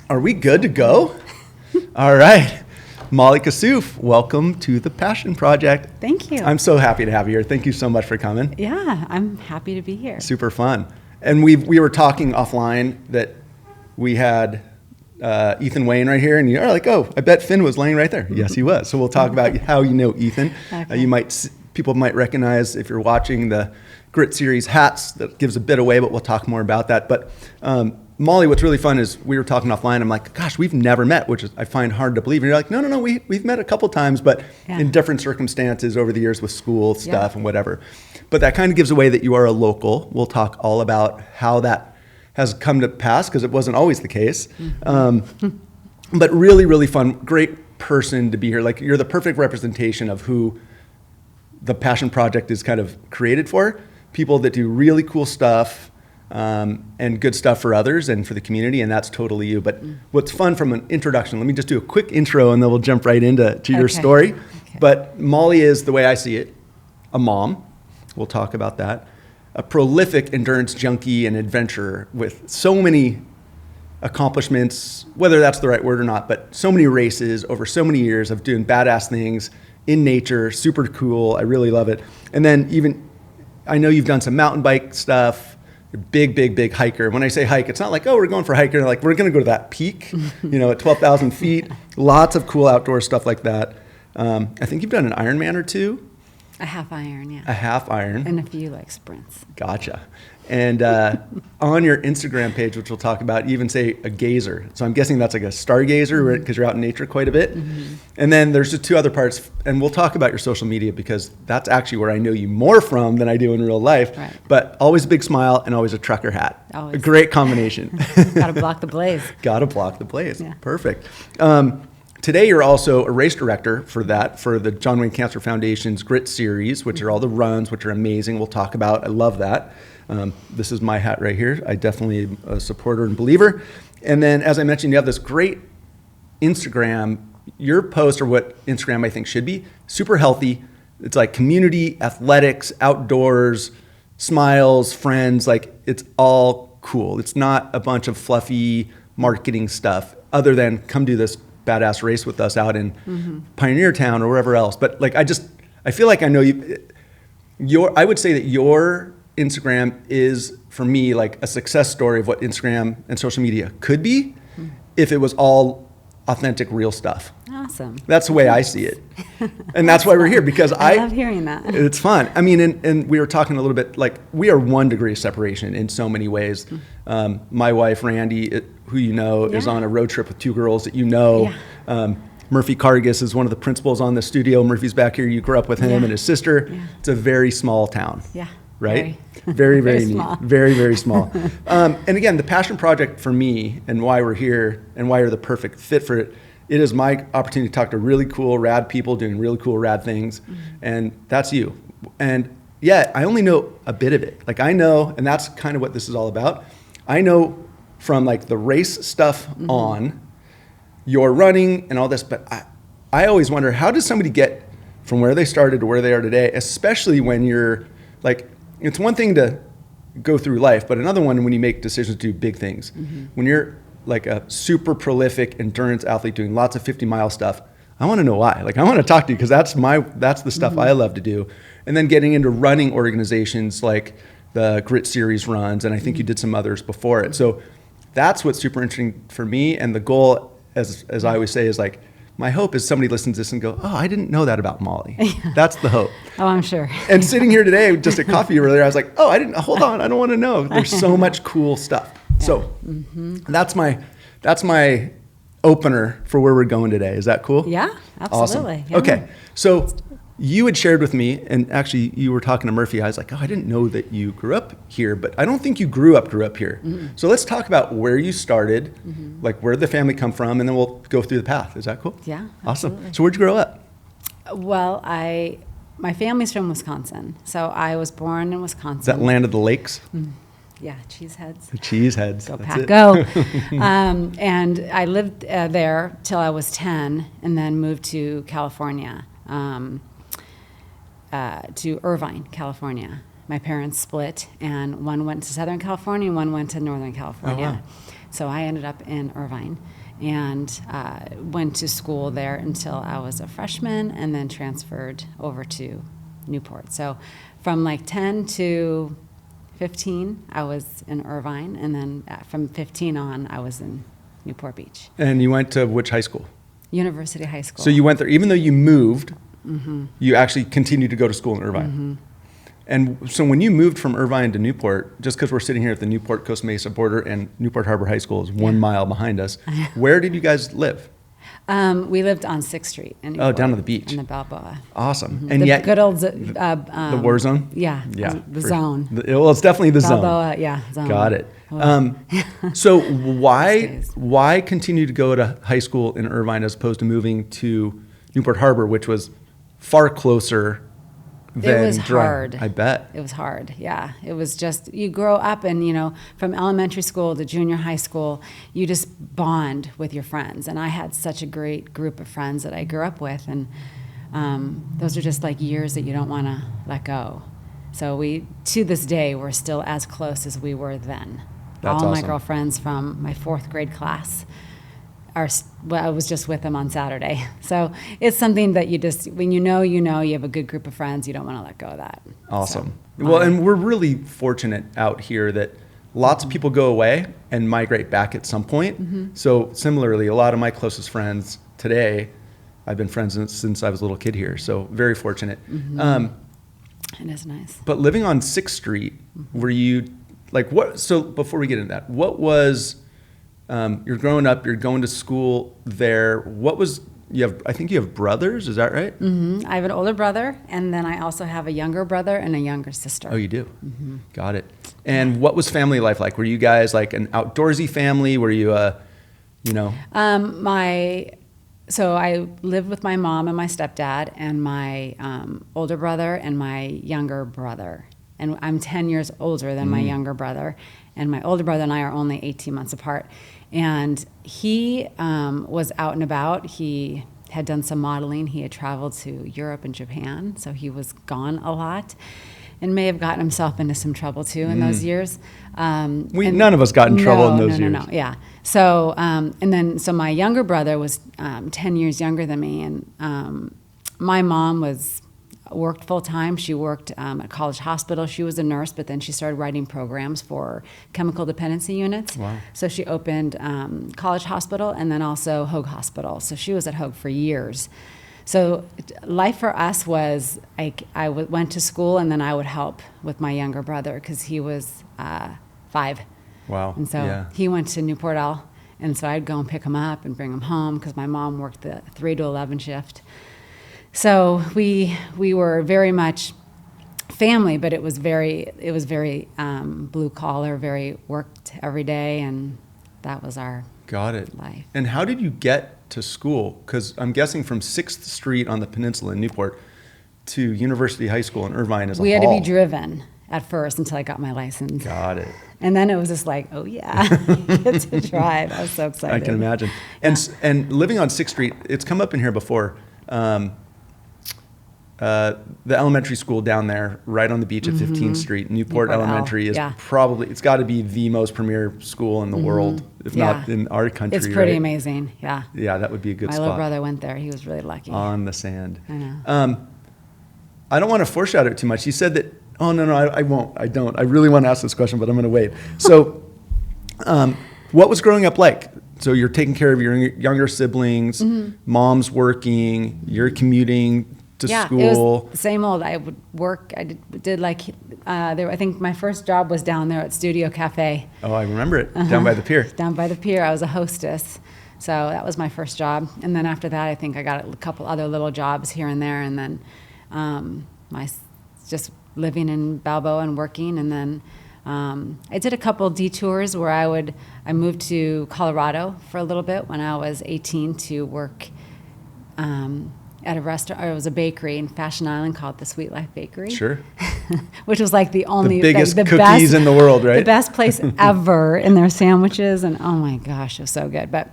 Are we good to go? All right. Molly Kassouf, welcome to the Passion Project. Thank you. I'm so happy to have you here. Thank you so much for coming. Yeah, I'm happy to be here. Super fun. And we were talking offline that we had Ethan Wayne right here, and you're like, oh, I bet Finn was laying right there. Yes, he was. So we'll talk about how you know Ethan. Okay. People might recognize, if you're watching the Grit Series hats, that gives a bit away, but we'll talk more about that. But Molly, what's really fun is we were talking offline. I'm like, gosh, we've never met, which is, I find hard to believe. And you're like, no, we've met a couple times, but in different circumstances over the years with school stuff and whatever. But that kind of gives away that you are a local. We'll talk all about how that has come to pass, because it wasn't always the case. Mm-hmm. But really, really fun, great person to be here. Like, you're the perfect representation of who the Passion Project is kind of created for. People that do really cool stuff, and good stuff for others and for the community, and that's totally you. But what's fun from an introduction, let me just do a quick intro and then we'll jump right into your story. Okay. But Molly is, the way I see it, a mom. We'll talk about that. A prolific endurance junkie and adventurer with so many accomplishments, whether that's the right word or not, but so many races over so many years of doing badass things in nature, super cool. I really love it. And then even, I know you've done some mountain bike stuff. You're a big hiker. When I say hike, it's not like, oh, we're going for a hike. Like, we're going to go to that peak, at 12,000 feet. Lots of cool outdoor stuff like that. I think you've done an Ironman or two. A half iron, yeah. A half iron. And a few sprints. Gotcha. And on your Instagram page, which we'll talk about, you even say a gazer. So I'm guessing that's like a stargazer, because you're out in nature quite a bit. Mm-hmm. And then there's just two other parts, and we'll talk about your social media, because that's actually where I know you more from than I do in real life. Right. But always a big smile and always a trucker hat. Always. A great combination. Gotta block the blaze. Gotta block the blaze. Yeah. Perfect. Today, you're also a race director for the John Wayne Cancer Foundation's Grit Series, which are all the runs, which are amazing. We'll talk about. I love that. This is my hat right here. I definitely am a supporter and believer. And then, as I mentioned, you have this great Instagram. Your posts are what Instagram, I think, should be. Super healthy. It's like community, athletics, outdoors, smiles, friends. Like, it's all cool. It's not a bunch of fluffy marketing stuff, other than come do this badass race with us out in Pioneer Town or wherever else. But I feel like I know you. I would say that your Instagram is, for me, like a success story of what Instagram and social media could be if it was all authentic, real stuff. Awesome. That's the way I see it. And that's why we're here, because I love hearing that. It's fun. I mean, and we were talking a little bit, like, we are 1 degree of separation in so many ways. My wife, Randy, who you know, is on a road trip with 2 girls that you know. Yeah. Murphy Cargis is one of the principals on the studio. Murphy's back here. You grew up with him and his sister. Yeah. It's a very small town. Yeah. Right? Very neat. Small. Very small. And again, the Passion Project for me, and why we're here and why you're the perfect fit for it, it is my opportunity to talk to really cool, rad people doing really cool, rad things. And that's you. And yeah, I only know a bit of it. Like, I know, and that's kind of what this is all about. I know from like the race stuff on, your running and all this, but I always wonder, how does somebody get from where they started to where they are today, especially when you're like, it's one thing to go through life, but another one when you make decisions to do big things. When you're like a super prolific endurance athlete doing lots of 50-mile stuff, I want to know why. Like, I want to talk to you, because that's the stuff I love to do. And then getting into running organizations like the Grit Series runs, and I think you did some others before it. So that's what's super interesting for me. And the goal, as I always say, is like, my hope is somebody listens to this and go, oh, I didn't know that about Molly. That's the hope. Oh, I'm sure. And sitting here today, just at coffee earlier, I was like, oh, hold on, I don't want to know. There's so much cool stuff. Yeah. So that's my opener for where we're going today. Is that cool? Yeah, absolutely. Awesome. Yeah. Okay, so you had shared with me, and actually you were talking to Murphy. I was like, oh, I didn't know that you grew up here, but I don't think you grew up here. So let's talk about where you started, like where did the family come from, and then we'll go through the path. Is that cool? Yeah, awesome. absolutely. So where'd you grow up? Well, my family's from Wisconsin, so I was born in Wisconsin. Is that land of the lakes? Yeah, cheeseheads. Cheeseheads. Go Pack, go. And I lived there till I was 10, and then moved to California. To Irvine, California. My parents split, and one went to Southern California and one went to Northern California. Oh, wow. So I ended up in Irvine and went to school there until I was a freshman and then transferred over to Newport. So from like 10 to 15, I was in Irvine, and then from 15 on, I was in Newport Beach. And you went to which high school? University High School. So you went there, even though you moved, you actually continued to go to school in Irvine. And so when you moved from Irvine to Newport, just because we're sitting here at the Newport-Costa Mesa border and Newport Harbor High School is 1 mile behind us, where did you guys live? We lived on 6th Street in Newport. Oh, down to the beach. In the Balboa. Awesome. And the yet, good old the war zone? Yeah, the zone. Well, it's definitely the zone. Balboa, yeah, zone. Got it. So why continue to go to high school in Irvine as opposed to moving to Newport Harbor, which was far closer than It was Dry? hard. I bet. It was hard, yeah. It was just, you grow up and, you know, from elementary school to junior high school, you just bond with your friends. And I had such a great group of friends that I grew up with. And those are just like years that you don't want to let go. So we, to this day, we're still as close as we were then. That's All awesome. my girlfriends from my 4th grade class I was just with them on Saturday. So it's something that you just, when you know, you have a good group of friends, you don't want to let go of that. Awesome. So, Well, and we're really fortunate out here that lots of people go away and migrate back at some point. So similarly, a lot of my closest friends today, I've been friends since I was a little kid here. So very fortunate. It is nice. But living on 6th Street, were you, like what, so before we get into that, what was, you're growing up, you're going to school there, what was, I think you have brothers, is that right? I have an older brother, and then I also have a younger brother and a younger sister. Oh, you do? Got it. And what was family life like? Were you guys like an outdoorsy family? Were you So I lived with my mom and my stepdad and my older brother and my younger brother. And I'm 10 years older than my younger brother. And my older brother and I are only 18 months apart. And he was out and about. He had done some modeling. He had traveled to Europe and Japan, so he was gone a lot and may have gotten himself into some trouble too in those years. None of us got in trouble in those years. No, yeah. So, so my younger brother was 10 years younger than me, and my mom worked full time. She worked at College Hospital. She was a nurse, but then she started writing programs for chemical dependency units. Wow. So she opened College Hospital and then also Hoag Hospital. So she was at Hoag for years. So life for us was I went to school and then I would help with my younger brother because he was 5. Wow. And so he went to Newport L. And so I'd go and pick him up and bring him home because my mom worked the 3 to 11 shift. So we were very much family, but it was very blue collar, very worked every day, and that was our Got it. life. And how did you get to school? Because I'm guessing from 6th Street on the peninsula in Newport to University High School in Irvine is a We had to haul. be driven at first until I got my license. Got it. And then it was just like, oh yeah, you get to drive. I was so excited. I can imagine. And living on 6th Street, it's come up in here before. The elementary school down there, right on the beach at 15th Street, Newport Elementary is probably, it's got to be the most premier school in the world, if not in our country. It's pretty right? amazing, yeah. Yeah, that would be a good My spot. little brother went there. He was really lucky. On the sand. I know. I don't want to foreshadow it too much. You said that, oh, no, I won't. I don't. I really want to ask this question, but I'm going to wait. So what was growing up like? So you're taking care of your younger siblings, mom's working, you're commuting to school. It was the same old. I would work. I did like, I think my first job was down there at Studio Cafe. Oh, I remember it, down by the pier. Down by the pier. I was a hostess. So that was my first job. And then after that, I think I got a couple other little jobs here and there. And then just living in Balboa and working. And then I did a couple detours where I moved to Colorado for a little bit when I was 18 to work at a restaurant, or it was a bakery in Fashion Island called the Sweet Life Bakery. Sure. Which was like the only... The biggest the cookies best, in the world, right? The best place ever in their sandwiches, and oh my gosh, it was so good. But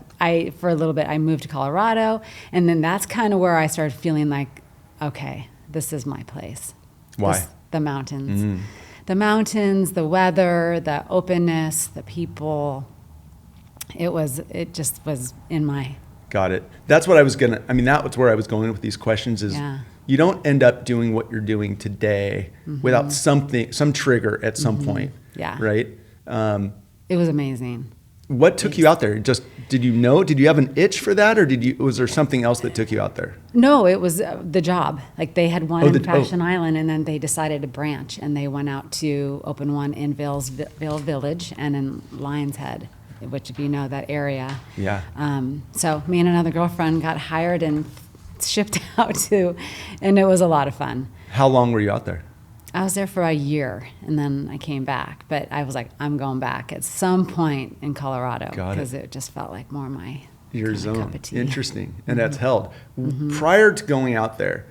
for a little bit, I moved to Colorado, and then that's kind of where I started feeling like, okay, this is my place. Why? The mountains. The mountains, the weather, the openness, the people. it just was in my. Got it. That's what I was that was where I was going with these questions is you don't end up doing what you're doing today without some trigger at some point. Yeah. Right? It was amazing. What took you out there? Did you have an itch for that, or was there something else that took you out there? No, it was the job. Like they had one in Fashion Island, and then they decided to branch, and they went out to open one in Vale Village and in Lion's Head, which if you know that area. Yeah. So me and another girlfriend got hired and shipped out and it was a lot of fun. How long were you out there? I was there for a year, and then I came back. But I was like, I'm going back at some point in Colorado because it just felt like more your zone. Cup of tea. Interesting, and that's held. Prior to going out there,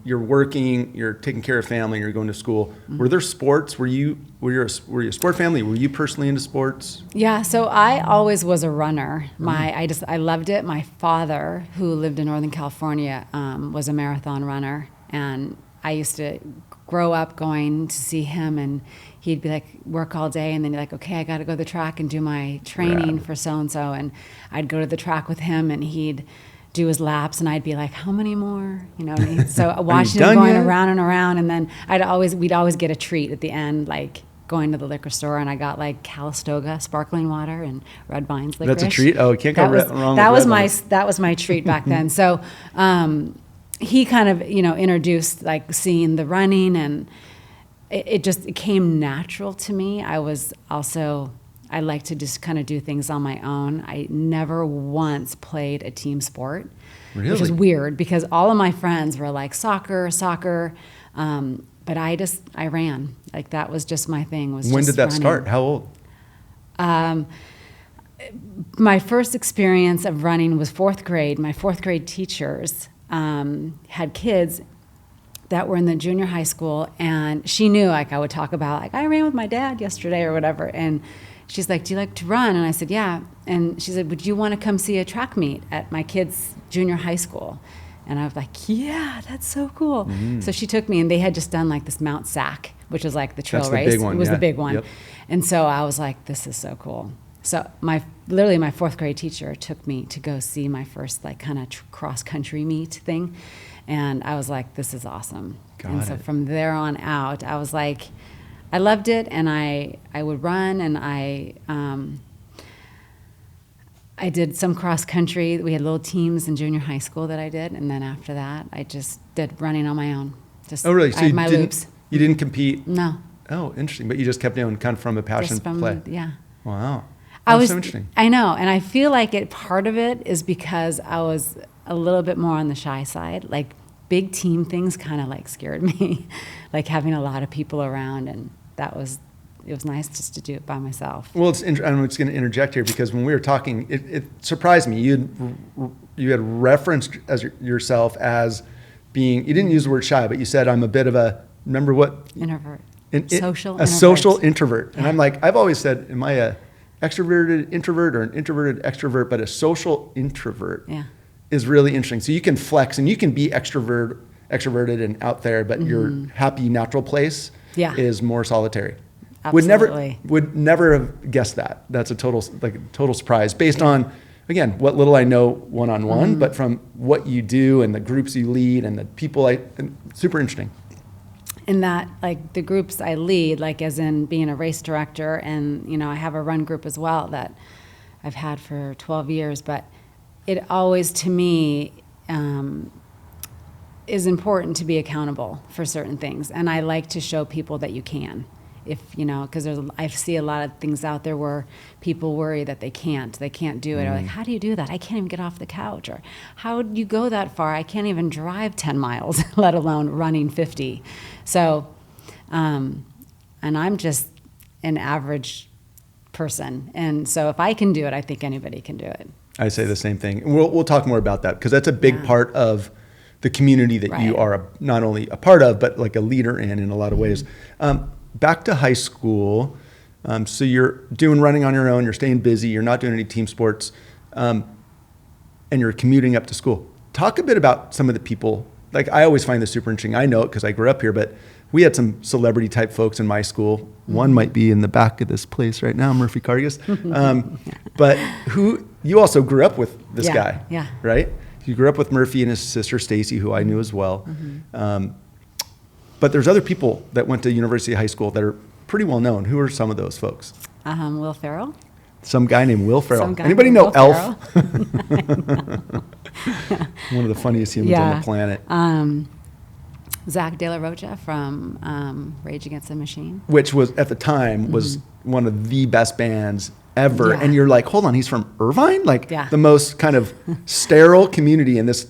you're working, you're taking care of family, you're going to school. Were there sports? Were you a sport family? Were you personally into sports? Yeah, so I always was a runner. I loved it. My father, who lived in Northern California, was a marathon runner, and I used to grow up going to see him, and he'd be like, work all day, and then you're like, okay, I got to go to the track and do my training for so-and-so, and I'd go to the track with him, and he'd do his laps, and I'd be like, how many more? So watching him going around and around, and then we'd always get a treat at the end, like going to the liquor store, and I got like Calistoga sparkling water and Red Vines licorice. That's a treat? Oh, you can't go wrong with that was my treat back then. So he kind of, introduced like seeing the running, and it came natural to me. I like to just kind of do things on my own. I never once played a team sport, which is weird because all of my friends were like soccer, but I ran. Like that was just my thing. When did that start? How old? My first experience of running was fourth grade. My fourth grade teachers had kids that were in the junior high school, and she knew like I would talk about like I ran with my dad yesterday or whatever, and she's like, do you like to run? And I said, yeah. And she said, would you want to come see a track meet at my kid's junior high school? And I was like, yeah, that's so cool. So she took me, and they had just done like this Mount Sac, which was like the trail race. Big one, it was the big one. Yep. And so I was like, this is so cool. So my fourth grade teacher took me to go see my first like kind of cross country meet thing. And I was like, this is awesome. So from there on out, I was like, I loved it, and I would run, and I did some cross country. We had little teams in junior high school that I did, and then after that, I just did running on my own. Oh, really? So loops. You didn't compete? No. Oh, interesting. But you just kept doing kind of from a passion play. Yeah. Wow. That's so interesting. I know, and I feel like part of it is because I was a little bit more on the shy side. Like big team things kind of like scared me, like having a lot of people around, and it was nice just to do it by myself. Well, I'm just going to interject here because when we were talking, it surprised me. You had referenced yourself as being, you didn't use the word shy, but you said I'm a bit of a, remember what? Introvert. Social introvert. Yeah. And I'm like, I've always said, am I a extroverted introvert or an introverted extrovert? But a social introvert is really interesting. So you can flex and you can be extroverted and out there, but your happy natural place is more solitary. Absolutely. Would never have guessed that. That's a total surprise based on, again, what little I know one-on-one, but from what you do and the groups you lead and the people super interesting. In that, like the groups I lead, like as in being a race director, and I have a run group as well that I've had for 12 years, but it always, to me, is important to be accountable for certain things. And I like to show people that you can. Because I see a lot of things out there where people worry that they can't do it. Or like, how do you do that? I can't even get off the couch. Or how do you go that far? I can't even drive 10 miles, let alone running 50. So, and I'm just an average person. And so if I can do it, I think anybody can do it. I say the same thing. We'll talk more about that because that's a big part of the community that you are not only a part of, but like a leader in a lot of ways. Back to high school, so you're doing running on your own, you're staying busy, you're not doing any team sports, and you're commuting up to school. Talk a bit about some of the people like I always find this super interesting. I know it because I grew up here, but we had some celebrity type folks in my school. One might be in the back of this place right now, Murphy Cargus. But you also grew up with this guy, right? You grew up with Murphy and his sister Stacy, who I knew as well. But there's other people that went to University High School that are pretty well known. Who are some of those folks? Will Ferrell. Some guy named Will Ferrell. Anybody know Elf? One of the funniest humans on the planet. Zach De La Rocha from Rage Against the Machine. Which was, at the time, was one of the best bands ever. And you're like, hold on, he's from Irvine? Like the most kind of sterile community in this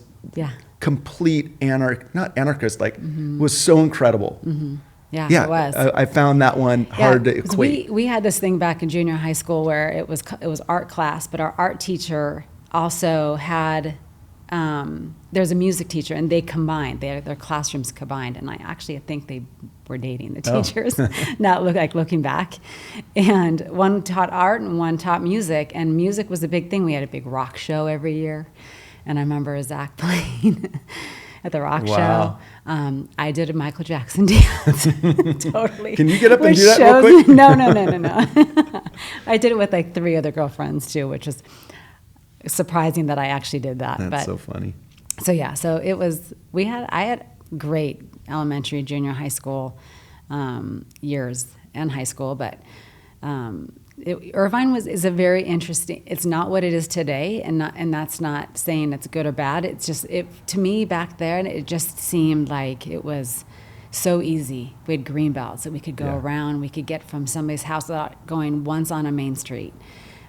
complete not anarchist, like was so incredible. Yeah, it was. I found that one hard to equate. We had this thing back in junior high school where it was art class, but our art teacher also had, there's a music teacher, and they combined, their classrooms combined, and I actually think they were dating, the teachers, looking back. And one taught art and one taught music, and music was a big thing. We had a big rock show every year, and I remember Zach playing at the rock show. I did a Michael Jackson dance. Totally. Can you get up and do that real quick? No. I did it with like 3 other girlfriends too, which is surprising that I actually did that. That's so funny. So it was, I had great elementary, junior, high school years and high school, but Irvine is a very interesting, it's not what it is today, and that's not saying it's good or bad. It's just, to me back then, it just seemed like it was so easy. We had green belts that we could go around. We could get from somebody's house without going once on a main street.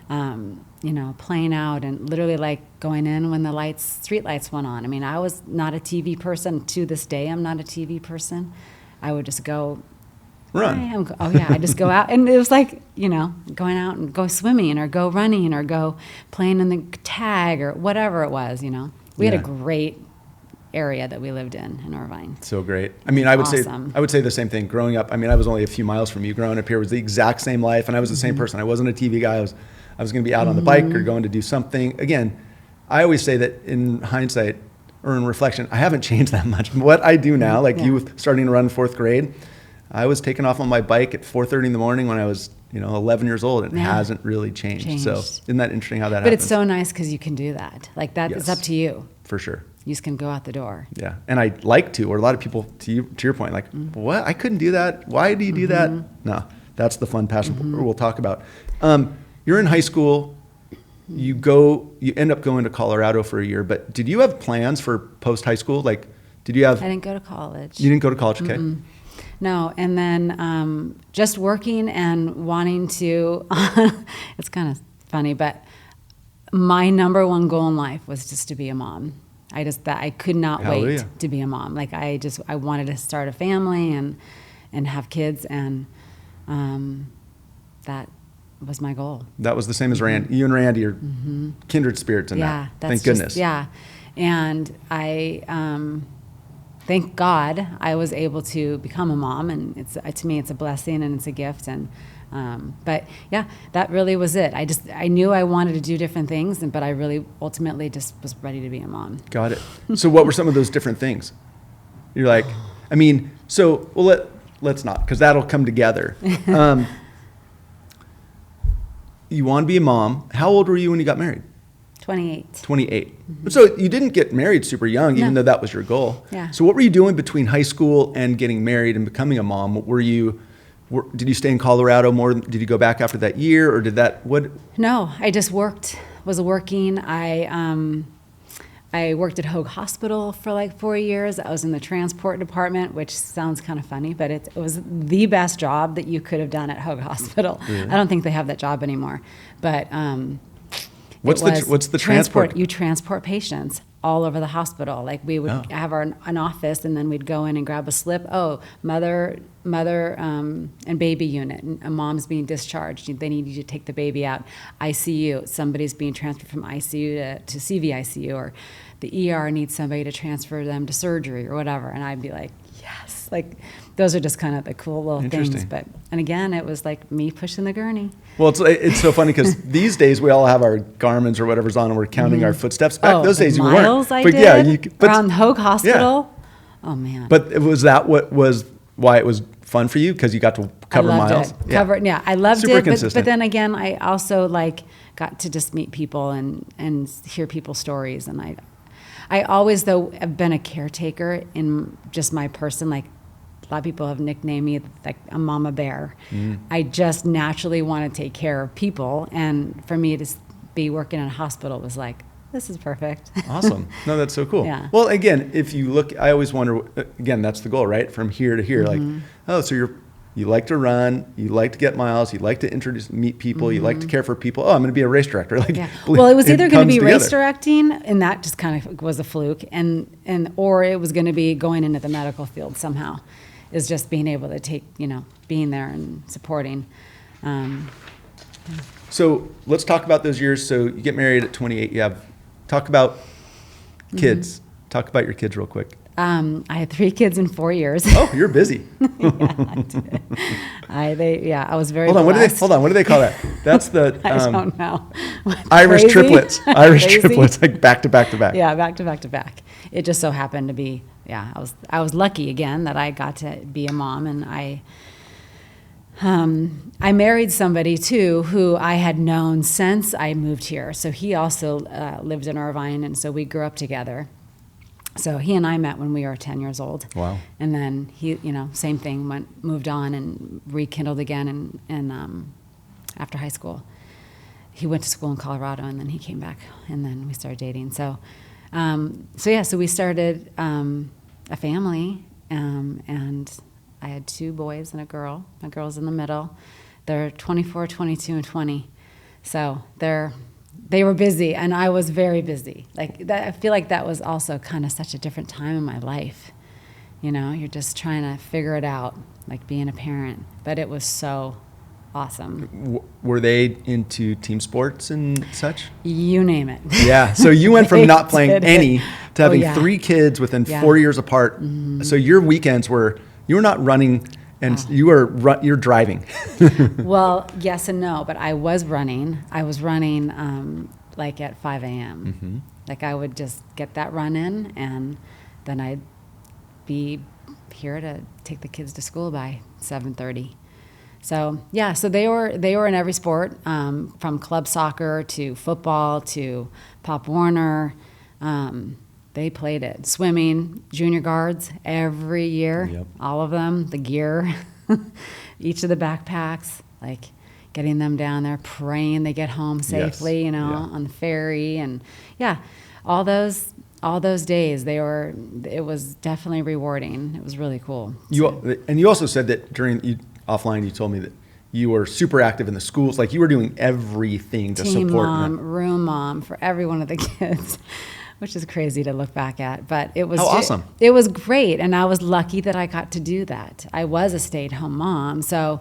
Playing out and literally like going in when the street lights went on. I mean, I was not a TV person. To this day, I'm not a TV person. I would just go run. I just go out, and it was like, going out and go swimming or go running or go playing in the tag or whatever it was. We had a great area that we lived in Irvine. So great. I mean, I would say the same thing. Growing up, I mean, I was only a few miles from you. Growing up here was the exact same life, and I was the same person. I wasn't a TV guy. I was going to be out on the bike or going to do something. Again, I always say that in hindsight or in reflection, I haven't changed that much. What I do now, like you starting to run 4th grade, I was taking off on my bike at 4:30 in the morning when I was 11 years old, and it hasn't really changed. So isn't that interesting how that happens? But it's so nice because you can do that. Like that, it's up to you. For sure. You just can go out the door. Yeah, and I like to, or a lot of people, to your point, like, what? I couldn't do that. Why do you do that? No, that's the fun passion we'll talk about. You're in high school. You end up going to Colorado for a year, but did you have plans for post-high school? Like, did you have... I didn't go to college. You didn't go to college, okay. No, and then just working and wanting to, it's kind of funny, but my number one goal in life was just to be a mom. I could not wait to be a mom. Like I wanted to start a family and have kids, and that was my goal. That was the same as Randy. You and Randy are kindred spirits in that. Thank goodness. And I, thank God I was able to become a mom, and to me it's a blessing and it's a gift. And but that really was it. I knew I wanted to do different things, but I really ultimately just was ready to be a mom. Got it. So what were some of those different things? You're like, let's not, because that'll come together. You want to be a mom. How old were you when you got married? 28. 28. Mm-hmm. So you didn't get married super young, even though that was your goal. Yeah. So what were you doing between high school and getting married and becoming a mom? Did you stay in Colorado more? Did you go back after that year, or did that, what? No, I just was working. I worked at Hoag Hospital for like 4 years. I was in the transport department, which sounds kind of funny, but it was the best job that you could have done at Hoag Hospital. Really? I don't think they have that job anymore. But what's the transport? You transport patients all over the hospital. Like we would have an office, and then we'd go in and grab a slip. Mother and baby unit. A mom's being discharged. They need you to take the baby out. ICU. Somebody's being transferred from ICU to CVICU, or the ER needs somebody to transfer them to surgery or whatever. And I'd be like, yes. Like those are just kind of the cool little things. And again, it was like me pushing the gurney. Well, it's so funny because these days we all have our Garmin's or whatever's on, and we're counting our footsteps. Back those days you weren't. I did around Hoag Hospital. Oh man. But was that why it was fun for you? Because you got to cover miles? Yeah. I loved Super it. consistent. But then again, I also like got to just meet people and hear people's stories. And I always, though, have been a caretaker in just my person. Like, a lot of people have nicknamed me like a mama bear. I just naturally want to take care of people. And for me to be working in a hospital was like, this is perfect. Awesome. No, that's so cool. Yeah. Well, again, if you look, I always wonder, again, that's the goal, right? From here to here, like, oh, so you like to run, you like to get miles, you like to meet people, you like to care for people. Oh, I'm going to be a race director. Like, well, it was either going to be comes race together. directing, and that just kind of was a fluke, or it was going to be going into the medical field somehow. Is just being able to take, being there and supporting. So let's talk about those years. So you get married at 28. Talk about kids. Talk about your kids real quick. I had 3 kids in 4 years. Oh, you're busy. I did. I was very Hold on. blessed. What do they call that? That's the I don't know. Irish Crazy? triplets. Irish Crazy? triplets, like back to back to back. Yeah, back to back to back. It just so happened to be. I was lucky again that I got to be a mom, and I married somebody too who I had known since I moved here. So he also lived in Irvine, and so we grew up together. So he and I met when we were 10 years old. Wow. And then he, same thing, moved on and rekindled again, and after high school. He went to school in Colorado, and then he came back, and then we started dating. So we started a family, and I had 2 boys and a girl. My girl's in the middle. They're 24, 22, and 20. So they were busy, and I was very busy. Like that, I feel like that was also kind of such a different time in my life. You're just trying to figure it out, like being a parent. But it was so awesome. Were they into team sports and such? You name it. Yeah. So you went from not playing any to having 3 kids within 4 years apart. So your weekends you were not running, and you're driving. Well, yes and no, but I was running. I was running like at 5 a.m. Like I would just get that run in, and then I'd be here to take the kids to school by 7:30. So so they were in every sport, from club soccer to football to Pop Warner. They played it. Swimming, junior guards every year, Yep. all of them, the gear, each of the backpacks, like getting them down there, praying they get home safely, on the ferry, and all those days it was definitely rewarding. It was really cool. You also said that offline you told me that you were super active in the schools, like you were doing everything to Team support mom, them. room mom for every one of the kids. Which is crazy to look back at, but it was awesome. It was great, and I was lucky that I got to do that. I was a stay-at-home mom, so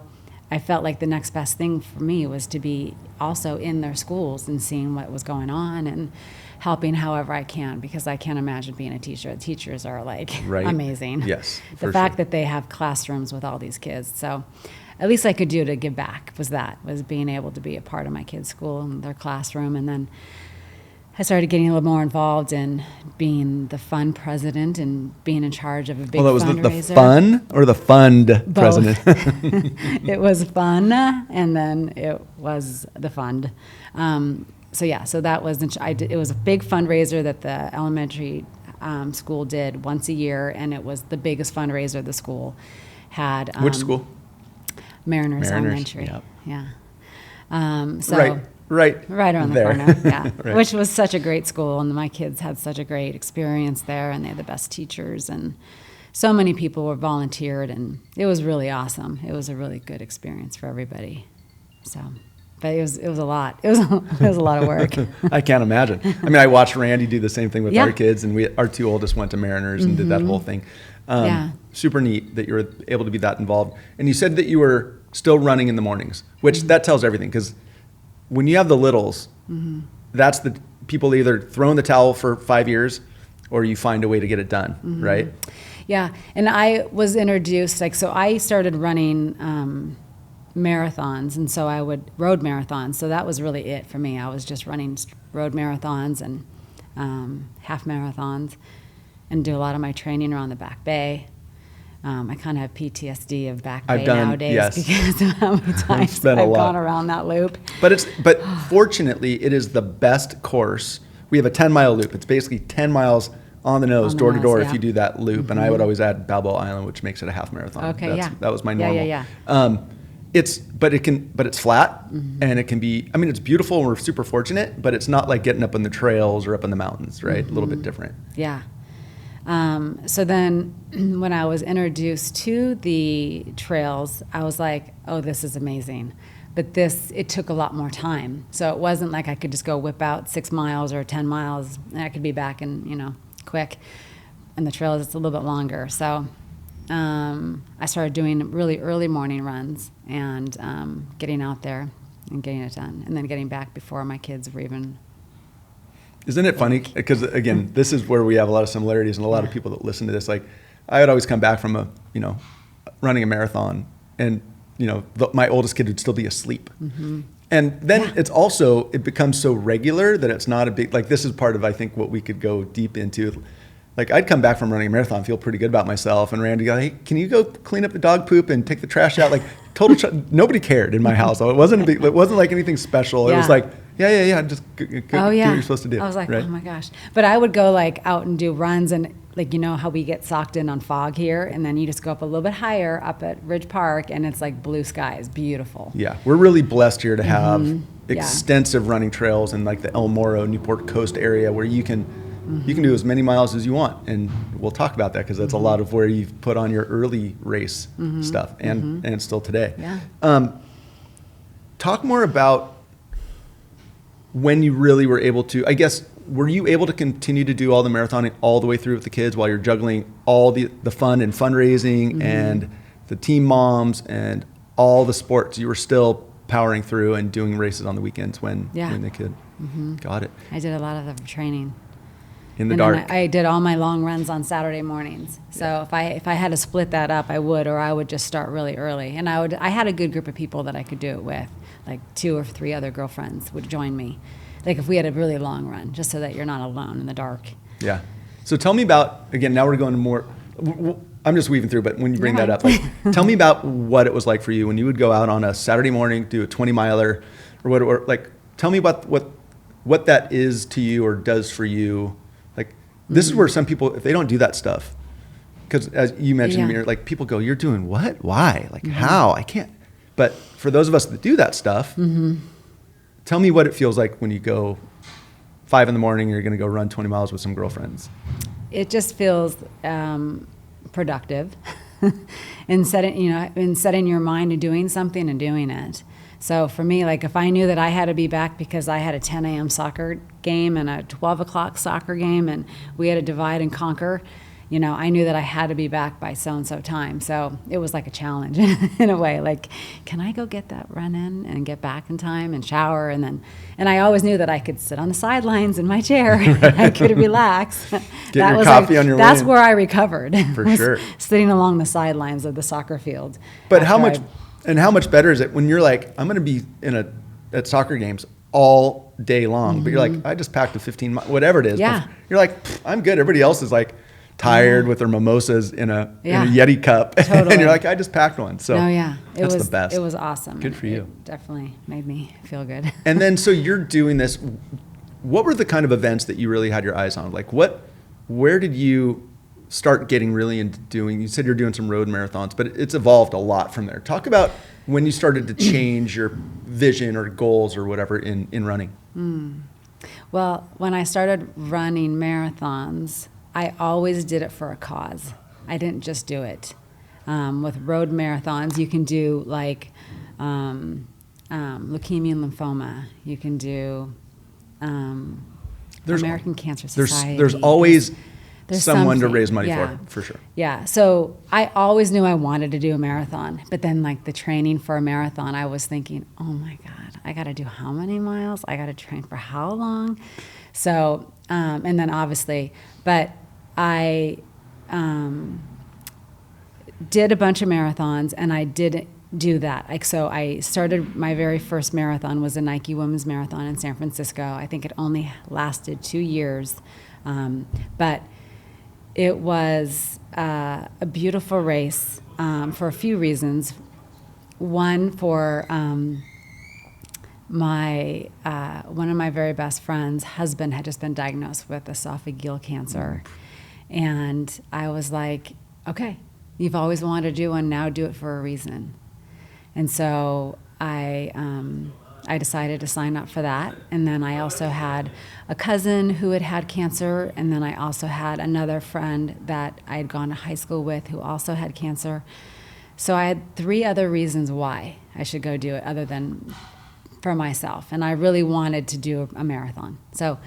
I felt like the next best thing for me was to be also in their schools and seeing what was going on and helping however I can, because I can't imagine being a teacher. The teachers are like amazing. Yes, the fact that they have classrooms with all these kids, so at least I could do to give back was being able to be a part of my kids' school and their classroom, and then I started getting a little more involved in being the fund president and being in charge of a big fundraiser. The fun or the fund Both. president? It was fun, and then it was the fund. So that was it was a big fundraiser that the elementary school did once a year, and it was the biggest fundraiser the school had. Which school? Mariners Elementary. Yep. Yeah. Right around the there. corner, yeah. Right. Which was such a great school, and my kids had such a great experience there, and they had the best teachers, and so many people were volunteered, and it was really awesome. It was a really good experience for everybody. So, but it was a lot. It was a lot of work. I can't imagine. I mean, I watched Randy do the same thing with Yeah. our kids, and our 2 oldest went to Mariners and did that whole thing. Super neat that you were able to be that involved. And you said that you were still running in the mornings, which that tells everything, because when you have the littles, that's the people either throw in the towel for 5 years or you find a way to get it done, right? Yeah, and I was introduced, so I started running marathons, and so I would road marathons. So that was really it for me. I was just running road marathons and half marathons. and do a lot of my training around the Back Bay. I kind of have PTSD of Back I've Bay done- nowadays yes. because of how many times been a I've lot. gone around that loop. But fortunately, it is the best course. We have a 10-mile loop. It's basically 10 miles on the nose, On the door to door, nose, if yeah. you do that loop. And I would always add Balboa Island, which makes it a half marathon. Okay, yeah. That was my Yeah, normal. yeah. It's flat, and it can be, I mean, it's beautiful and we're super fortunate, but it's not like getting up in the trails or up in the mountains, right? A little bit different. Yeah. So then when I was introduced to the trails, I was like, oh, this is amazing. But it took a lot more time. So it wasn't like I could just go whip out 6 miles or 10 miles and I could be back in, quick. And the trails, it's a little bit longer. So I started doing really early morning runs and getting out there and getting it done. And then getting back before my kids were even. Isn't it funny? Because again, this is where we have a lot of similarities, and a lot of people that listen to this, like I would always come back from running a marathon, and my oldest kid would still be asleep. And then it becomes so regular that it's not a big, like this is part of, I think, what we could go deep into. Like I'd come back from running a marathon, feel pretty good about myself, and Randy go, hey, can you go clean up the dog poop and take the trash out? Like nobody cared in my house. It wasn't like anything special. It was like, yeah, just go do what you're supposed to do. I was like, right? oh my gosh. But I would go like out and do runs, and like, how we get socked in on fog here, and then you just go up a little bit higher up at Ridge Park, and it's like blue skies, beautiful. Yeah, we're really blessed here to have Yeah. extensive running trails in like the El Morro, Newport Coast area where you can do as many miles as you want. And we'll talk about that because that's a lot of where you've put on your early race stuff and still today. Yeah. Talk more about when you really were able to, I guess, were you able to continue to do all the marathoning all the way through with the kids while you're juggling all the fun and fundraising and the team moms and all the sports? You were still powering through and doing races on the weekends when the kid got it. I did a lot of the training. In the And dark. then I did all my long runs on Saturday mornings. So if I had to split that up, I would, or I would just start really early. And I had a good group of people that I could do it with, like 2 or 3 other girlfriends would join me. Like if we had a really long run, just so that you're not alone in the dark. Yeah. So tell me about, again, now we're going to more, I'm just weaving through, but when you bring that up, like, tell me about what it was like for you when you would go out on a Saturday morning, do a 20 miler or whatever, like, tell me about what that is to you or does for you. Like, this is where some people, if they don't do that stuff, because as you mentioned, Amir, like people go, you're doing what? Why? Like how? I can't. But for those of us that do that stuff, tell me what it feels like when you go 5 a.m. and you're going to go run 20 miles with some girlfriends. It just feels productive in setting your mind to doing something and doing it. So for me, like if I knew that I had to be back because I had a 10 a.m. soccer game and a 12 o'clock soccer game and we had to divide and conquer, I knew that I had to be back by so-and-so time. So it was like a challenge in a way. Like, can I go get that run in and get back in time and shower? And I always knew that I could sit on the sidelines in my chair. I could relax. Get your coffee on your way. That's where I recovered. For sure. Sitting along the sidelines of the soccer field. But how much better is it when you're like, I'm going to be at soccer games all day long, but you're like, I just packed a 15 whatever it is. Yeah. You're like, I'm good. Everybody else is like tired with their mimosas in a Yeti cup. Totally. And you're like, I just packed one. So that's the best. It was awesome. Good for you. It definitely made me feel good. And then, so you're doing this. What were the kind of events that you really had your eyes on? Like where did you start getting really into doing, you said you're doing some road marathons, but it's evolved a lot from there. Talk about when you started to change your vision or goals or whatever in running. Well, when I started running marathons, I always did it for a cause. I didn't just do it. With road marathons, you can do like leukemia and lymphoma. You can do American Cancer Society. There's always there's someone to something. raise money for sure. Yeah, so I always knew I wanted to do a marathon, but then like the training for a marathon, I was thinking, oh my God, I got to do how many miles? I got to train for how long? So, and then obviously, but I did a bunch of marathons and I did do that. So I started, my very first marathon was a Nike Women's Marathon in San Francisco. I think it only lasted 2 years, but It was a beautiful race for a few reasons. One, for one of my very best friends' husband had just been diagnosed with esophageal cancer. And I was like, okay, you've always wanted to do one, now do it for a reason. And so I decided to sign up for that. And then I also had a cousin who had cancer. And then I also had another friend that I had gone to high school with who also had cancer. So I had 3 other reasons why I should go do it other than for myself. And I really wanted to do a marathon. So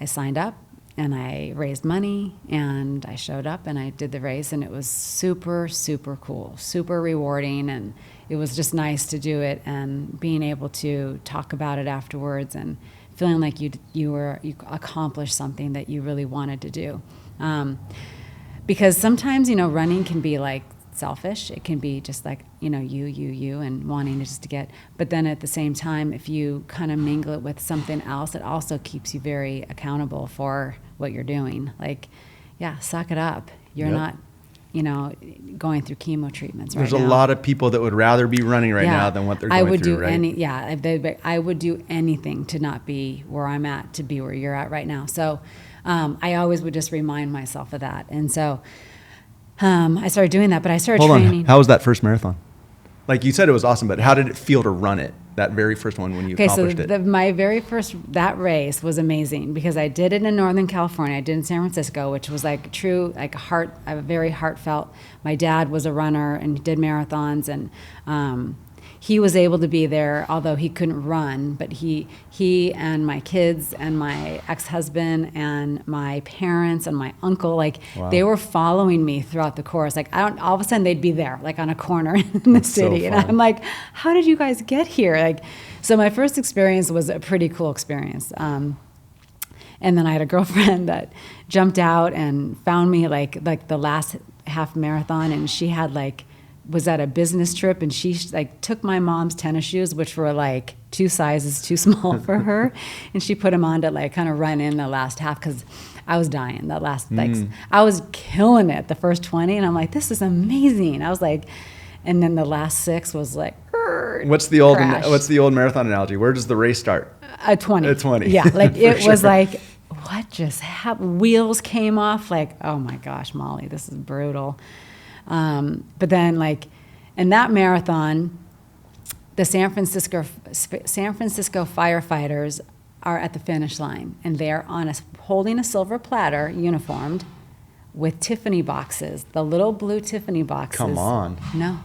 I signed up and I raised money and I showed up and I did the race, and it was super, super cool, super rewarding. And it was just nice to do it and being able to talk about it afterwards and feeling like you accomplished something that you really wanted to do. Because sometimes, running can be like selfish. It can be just like, you and wanting just to get, but then at the same time, if you kind of mingle it with something else, it also keeps you very accountable for what you're doing. Like, yeah, suck it up. You're not, going through chemo treatments right now. There's a lot of people that would rather be running right now than what they're going through, right? I would do anything to not be where I'm at, to be where you're at right now. So I always would just remind myself of that. And so I started doing that, but I started training. How was that first marathon? Like you said, it was awesome, but how did it feel to run it, that very first one when you accomplished it? My very first, that race was amazing because I did it in Northern California. I did it in San Francisco, which was like true, like very heartfelt. My dad was a runner and did marathons, and he was able to be there, although he couldn't run, but he and my kids and my ex-husband and my parents and my uncle, they were following me throughout the course. Like, all of a sudden they'd be there, like on a corner in the city. And I'm like, how did you guys get here? Like, so my first experience was a pretty cool experience. And then I had a girlfriend that jumped out and found me like the last half marathon, and she had was at a business trip, and she took my mom's tennis shoes, which were like 2 sizes too small for her, and she put them on to kind of run in the last half, because I was dying. That last I was killing it the first 20, and I'm like, this is amazing. I was like, and then the last 6 was like, what's the old marathon analogy? Where does the race start? At 20. At 20. Yeah, it was like, what just happened? Wheels came off. Like, oh my gosh, Molly, this is brutal. But then in that marathon, the San Francisco firefighters are at the finish line, and they're holding a silver platter, uniformed, with Tiffany boxes, the little blue Tiffany boxes. Come on. No,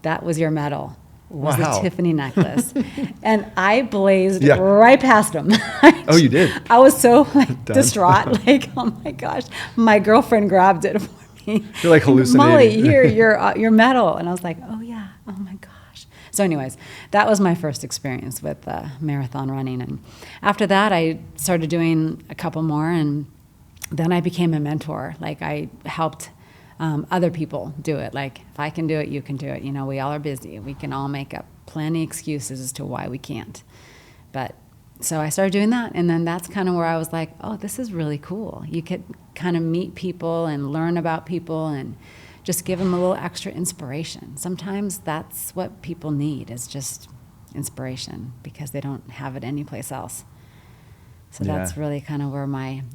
that was your medal. Was Wow. the Tiffany necklace. And I blazed right past them. Oh, you did? I was so distraught. Oh my gosh. My girlfriend grabbed it for me. You're like hallucinating. Molly, here, your medal. And I was like, oh yeah, oh my gosh. So anyways, that was my first experience with marathon running. And after that, I started doing a couple more, and then I became a mentor. I helped other people do it. If I can do it, you can do it. We all are busy. We can all make up plenty excuses as to why we can't. But so I started doing that, and then that's kind of where I was like, oh, this is really cool. You could kind of meet people and learn about people and just give them a little extra inspiration. Sometimes that's what people need, is just inspiration, because they don't have it anyplace else. So that's really kind of where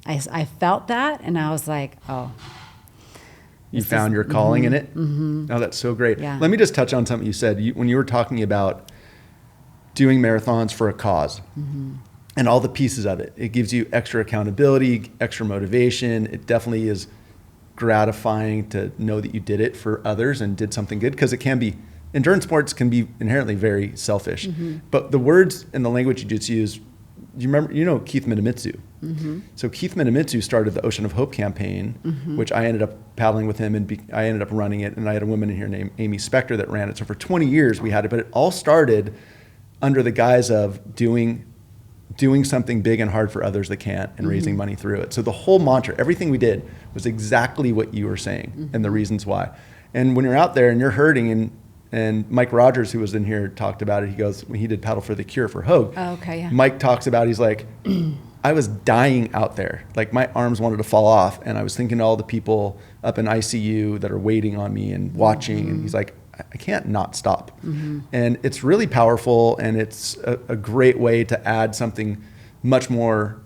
I felt that, and I was like, oh. You found your calling in it? Mm-hmm. Oh, that's so great. Yeah. Let me just touch on something you said. When you were talking about doing marathons for a cause, and all the pieces of it, it gives you extra accountability, extra motivation. It definitely is gratifying to know that you did it for others and did something good, because endurance sports can be inherently very selfish. But the words and the language you just used, you know Keith Minomitsu. So Keith Minomitsu started the Ocean of Hope campaign, which I ended up paddling with him, and I ended up running it. And I had a woman in here named Amy Spector that ran it. So for 20 years we had it, but it all started under the guise of doing something big and hard for others that can't, and raising money through it. So the whole mantra, everything we did, was exactly what you were saying, and the reasons why. And when you're out there and you're hurting, and Mike Rogers, who was in here, talked about it. He goes, when he did Paddle for the Cure for Hogue. Oh, okay, yeah. Mike talks about, he's like, I was dying out there. Like my arms wanted to fall off, and I was thinking of all the people up in ICU that are waiting on me and watching. And he's like, I can't not stop. And it's really powerful, and it's a great way to add something much more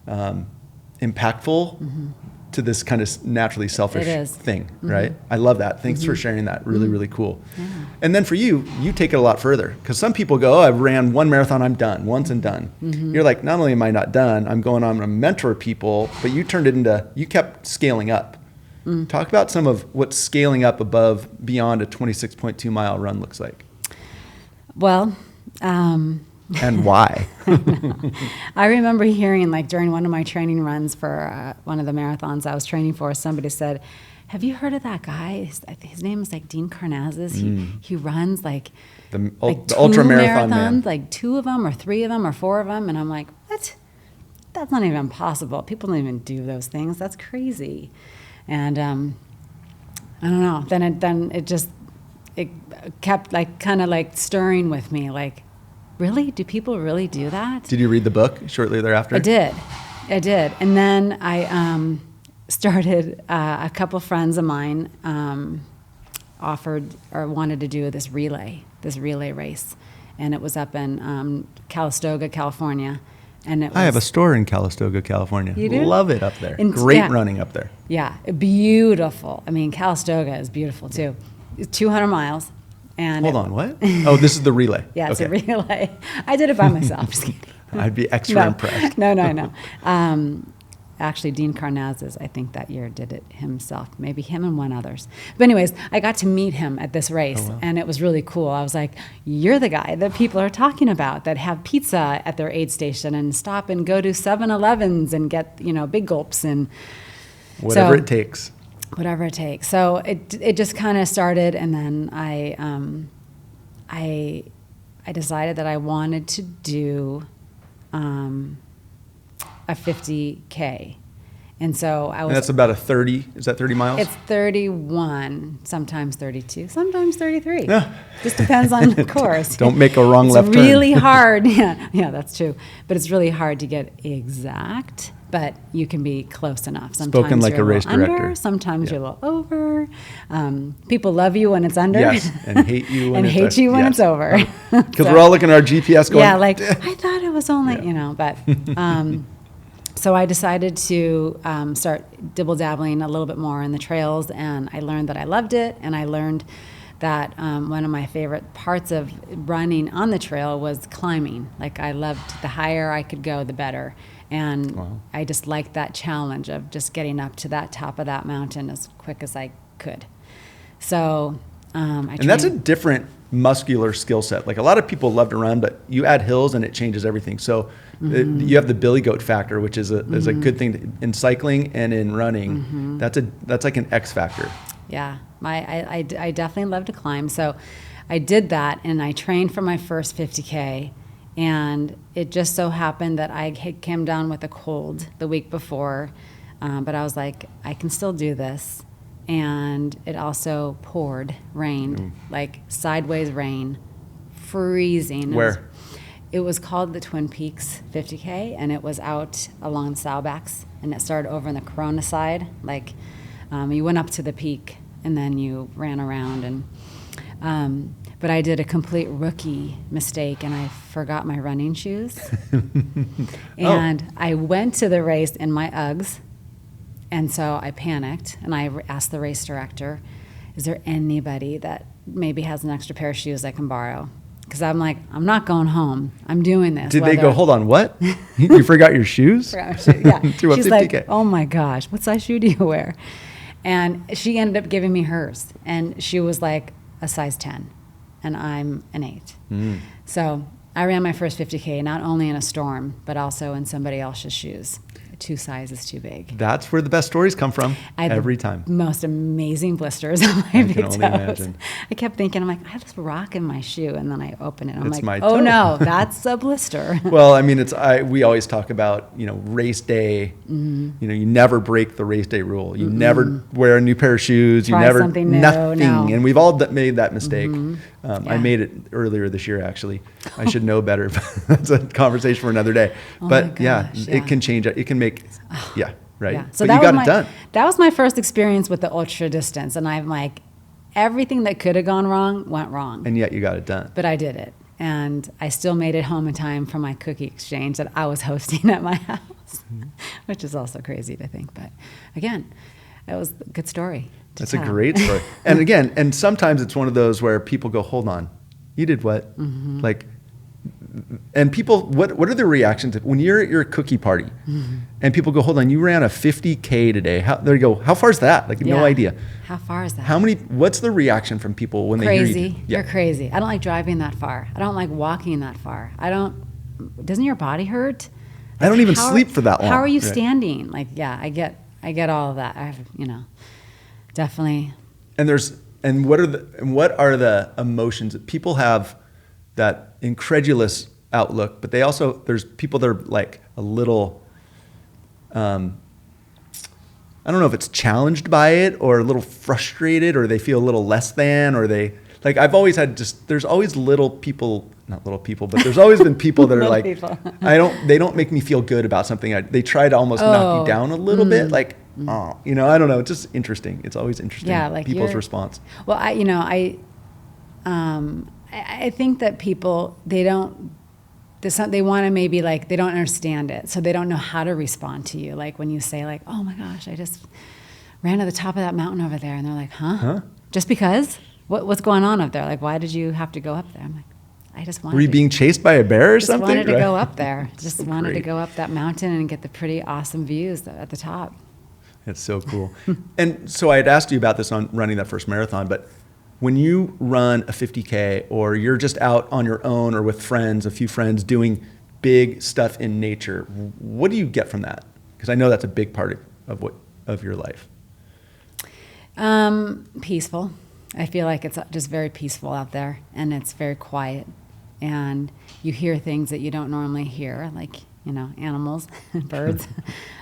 impactful to this kind of naturally selfish thing, right? I love that. Thanks for sharing that. Really, really cool. Yeah. And then for you, you take it a lot further, because some people go, oh, I ran one marathon, I'm done, once and done. You're like, not only am I not done, I'm going on to mentor people, but you turned it into, you kept scaling up. Talk about some of what scaling up above, beyond a 26.2 mile run looks like. Well, and why? I remember hearing, like, during one of my training runs for one of the marathons I was training for, somebody said, have you heard of that guy? His name is like Dean Karnazes. He runs like the ultra marathon man. Like 2 of them or 3 of them or 4 of them. And I'm like, what? That's not even possible. People don't even do those things. That's crazy. And I don't know. Then it kept like kind of like stirring with me. Like, really? Do people really do that? Did you read the book shortly thereafter? I did. And then I started, a couple friends of mine offered or wanted to do this relay race. And it was up in Calistoga, California. And I have a store in Calistoga, California. You do? Love it up there. Great running up there. Yeah, beautiful. I mean, Calistoga is beautiful too. It's 200 miles. And hold on, what? Oh, this is the relay. Yeah, it's a relay. I did it by myself. Just kidding. I'd be extra impressed. No. Actually, Dean Karnazes, I think that year did it himself. Maybe him and one others. But anyways, I got to meet him at this race, and it was really cool. I was like, you're the guy that people are talking about that have pizza at their aid station and stop and go to 7-Elevens and get, big gulps and whatever it takes. Whatever it takes. So it just kind of started, and then I decided that I wanted to do a 50K. And so I was... And that's about a 30, is that 30 miles? It's 31, sometimes 32, sometimes 33. Yeah. Just depends on the course. Don't make a wrong left turn. It's really hard. Yeah, that's true. But it's really hard to get exact, but you can be close enough. Sometimes spoken like a race director. Under, sometimes you're a little over. People love you when it's under. Yes, and hate you when it's over. Because we're all looking at our GPS going... Yeah, like, I thought it was only, but... So I decided to start dibble-dabbling a little bit more in the trails, and I learned that I loved it, and I learned that one of my favorite parts of running on the trail was climbing. Like, I loved the higher I could go, the better. And I just liked that challenge of just getting up to that top of that mountain as quick as I could. So and that's a different muscular skill set. Like, a lot of people love to run, but you add hills and it changes everything. So you have the billy goat factor, which is a good thing in cycling and in running. That's like an X factor. Yeah, I definitely love to climb. So I did that, and I trained for my first 50K. And it just so happened that I came down with a cold the week before, but I was like, I can still do this. And it also rained, like sideways rain, freezing. Where? It was called the Twin Peaks 50K, and it was out along Saddlebacks, and it started over in the Corona side. Like, you went up to the peak, and then you ran around. And but I did a complete rookie mistake, and I forgot my running shoes. And I went to the race in my Uggs. And so I panicked, and I asked the race director, is there anybody that maybe has an extra pair of shoes I can borrow? Because I'm like, I'm not going home. I'm doing this. Did they go, hold on, what? You forgot your shoes? Forgot my shoes, yeah. She's like, oh my gosh, what size shoe do you wear? And she ended up giving me hers. And she was like a size 10, and I'm an 8. So I ran my first 50K, not only in a storm, but also in somebody else's shoes. 2 sizes too big. That's where the best stories come from every time. Most amazing blisters on my big toes. Imagine. I kept thinking, I'm like, I have this rock in my shoe, and then I open it, and I'm it's like, oh no, that's a blister. Well, I mean, we always talk about, race day. You never break the race day rule. You never wear a new pair of shoes. Try you never something new. nothing. No. And we've all made that mistake. I made it earlier this year, actually. I should know better, but that's a conversation for another day. Oh but my gosh, it can change. It can make, right? Yeah. So but you got it done. That was my first experience with the ultra distance. And I'm like, everything that could have gone wrong went wrong. And yet you got it done. But I did it. And I still made it home in time for my cookie exchange that I was hosting at my house, which is also crazy to think. But again, it was a good story. That's a great story. And again, and sometimes it's one of those where people go, hold on, you did what? Mm-hmm. Like, and people, what are the reactions when you're at your cookie party and people go, hold on, you ran a 50K today. There you go. How far is that? Like, no idea. How far is that? What's the reaction from people when they hear you? Crazy. You're crazy. I don't like driving that far. I don't like walking that far. Doesn't your body hurt? I don't even sleep for that long. How are you standing? Like, I get all of that. Definitely. And what are the emotions that people have, that incredulous outlook, but there's people that are like a little, I don't know if it's challenged by it or a little frustrated, or they feel a little less than, or I've always had there's always not little people, but there's always been people that are like, they don't make me feel good about something. They try to almost knock you down a little bit, like, I don't know. It's just interesting. It's always interesting. Like people's response. Well, I think that people, they want to maybe like, they don't understand it. So they don't know how to respond to you. Like when you say like, oh my gosh, I just ran to the top of that mountain over there. And they're like, huh? Just because? What's going on up there? Like, why did you have to go up there? I'm like, I just wanted Were you being chased by a bear or just something? Wanted to go up there. Just wanted great. to go up that mountain and get the pretty awesome views at the top. That's so cool. And so I had asked you about this on running that first marathon, but when you run a 50K or you're just out on your own or with friends, a few friends doing big stuff in nature, what do you get from that? Because I know that's a big part of your life. Peaceful. I feel like it's just very peaceful out there, and it's very quiet, and you hear things that you don't normally hear, like, animals, birds,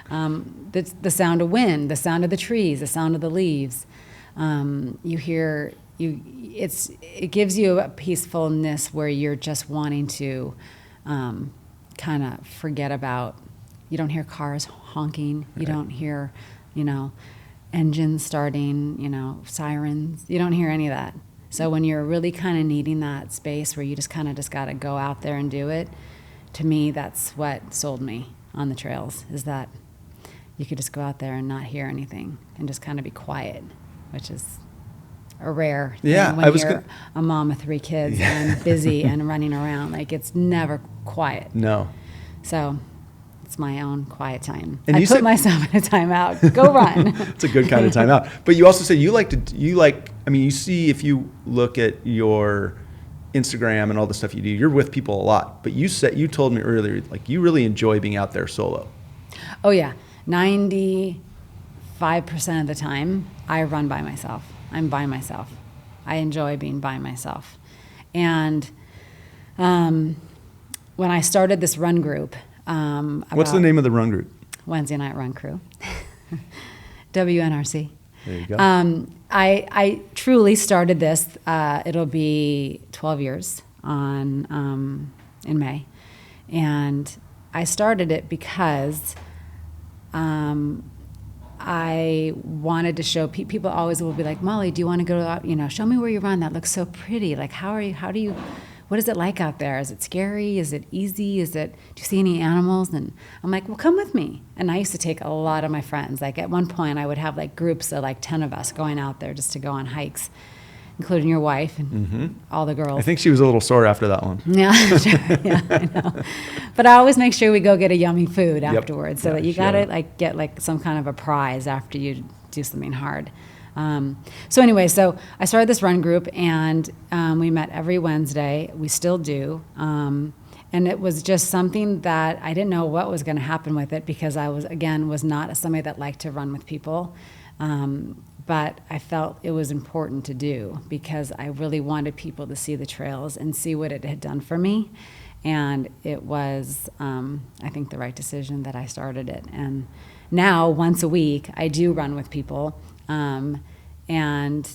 the sound of wind, the sound of the trees, the sound of the leaves. It gives you a peacefulness where you're just wanting to kind of forget about. You don't hear cars honking. You don't hear, engines starting. Sirens. You don't hear any of that. So when you're really kind of needing that space where you just got to go out there and do it, to me, that's what sold me on the trails, is that you could just go out there and not hear anything and just kind of be quiet, which is a rare thing when you're a mom of 3 kids and busy and running around. Like, it's never quiet. No. So it's my own quiet time. And I put myself in a timeout. Go run. It's a good kind of timeout. But you also say you see, if you look at your Instagram and all the stuff you do, you're with people a lot. But you told me earlier, like, you really enjoy being out there solo. Oh yeah, 95% of the time I run by myself. I'm by myself. I enjoy being by myself. And when I started this run group, what's the name of the run group? Wednesday Night Run Crew. WNRC. There you go. I truly started this. It'll be 12 years in May, and I started it because I wanted to show people. Always will be like, Molly, do you want to go out? Show me where you run. That looks so pretty. Like, what is it like out there? Is it scary? Is it easy? Do you see any animals? And I'm like, well, come with me. And I used to take a lot of my friends. Like, at one point I would have like groups of like 10 of us going out there just to go on hikes, including your wife and all the girls. I think she was a little sore after that one. Yeah, sure. Yeah, I know. But I always make sure we go get a yummy food afterwards, so that you gotta like get like some kind of a prize after you do something hard. So anyway, so I started this run group, and we met every Wednesday. We still do. And it was just something that I didn't know what was going to happen with it, because I was not somebody that liked to run with people. But I felt it was important to do, because I really wanted people to see the trails and see what it had done for me. And it was, I think, the right decision that I started it. And now, once a week, I do run with people. And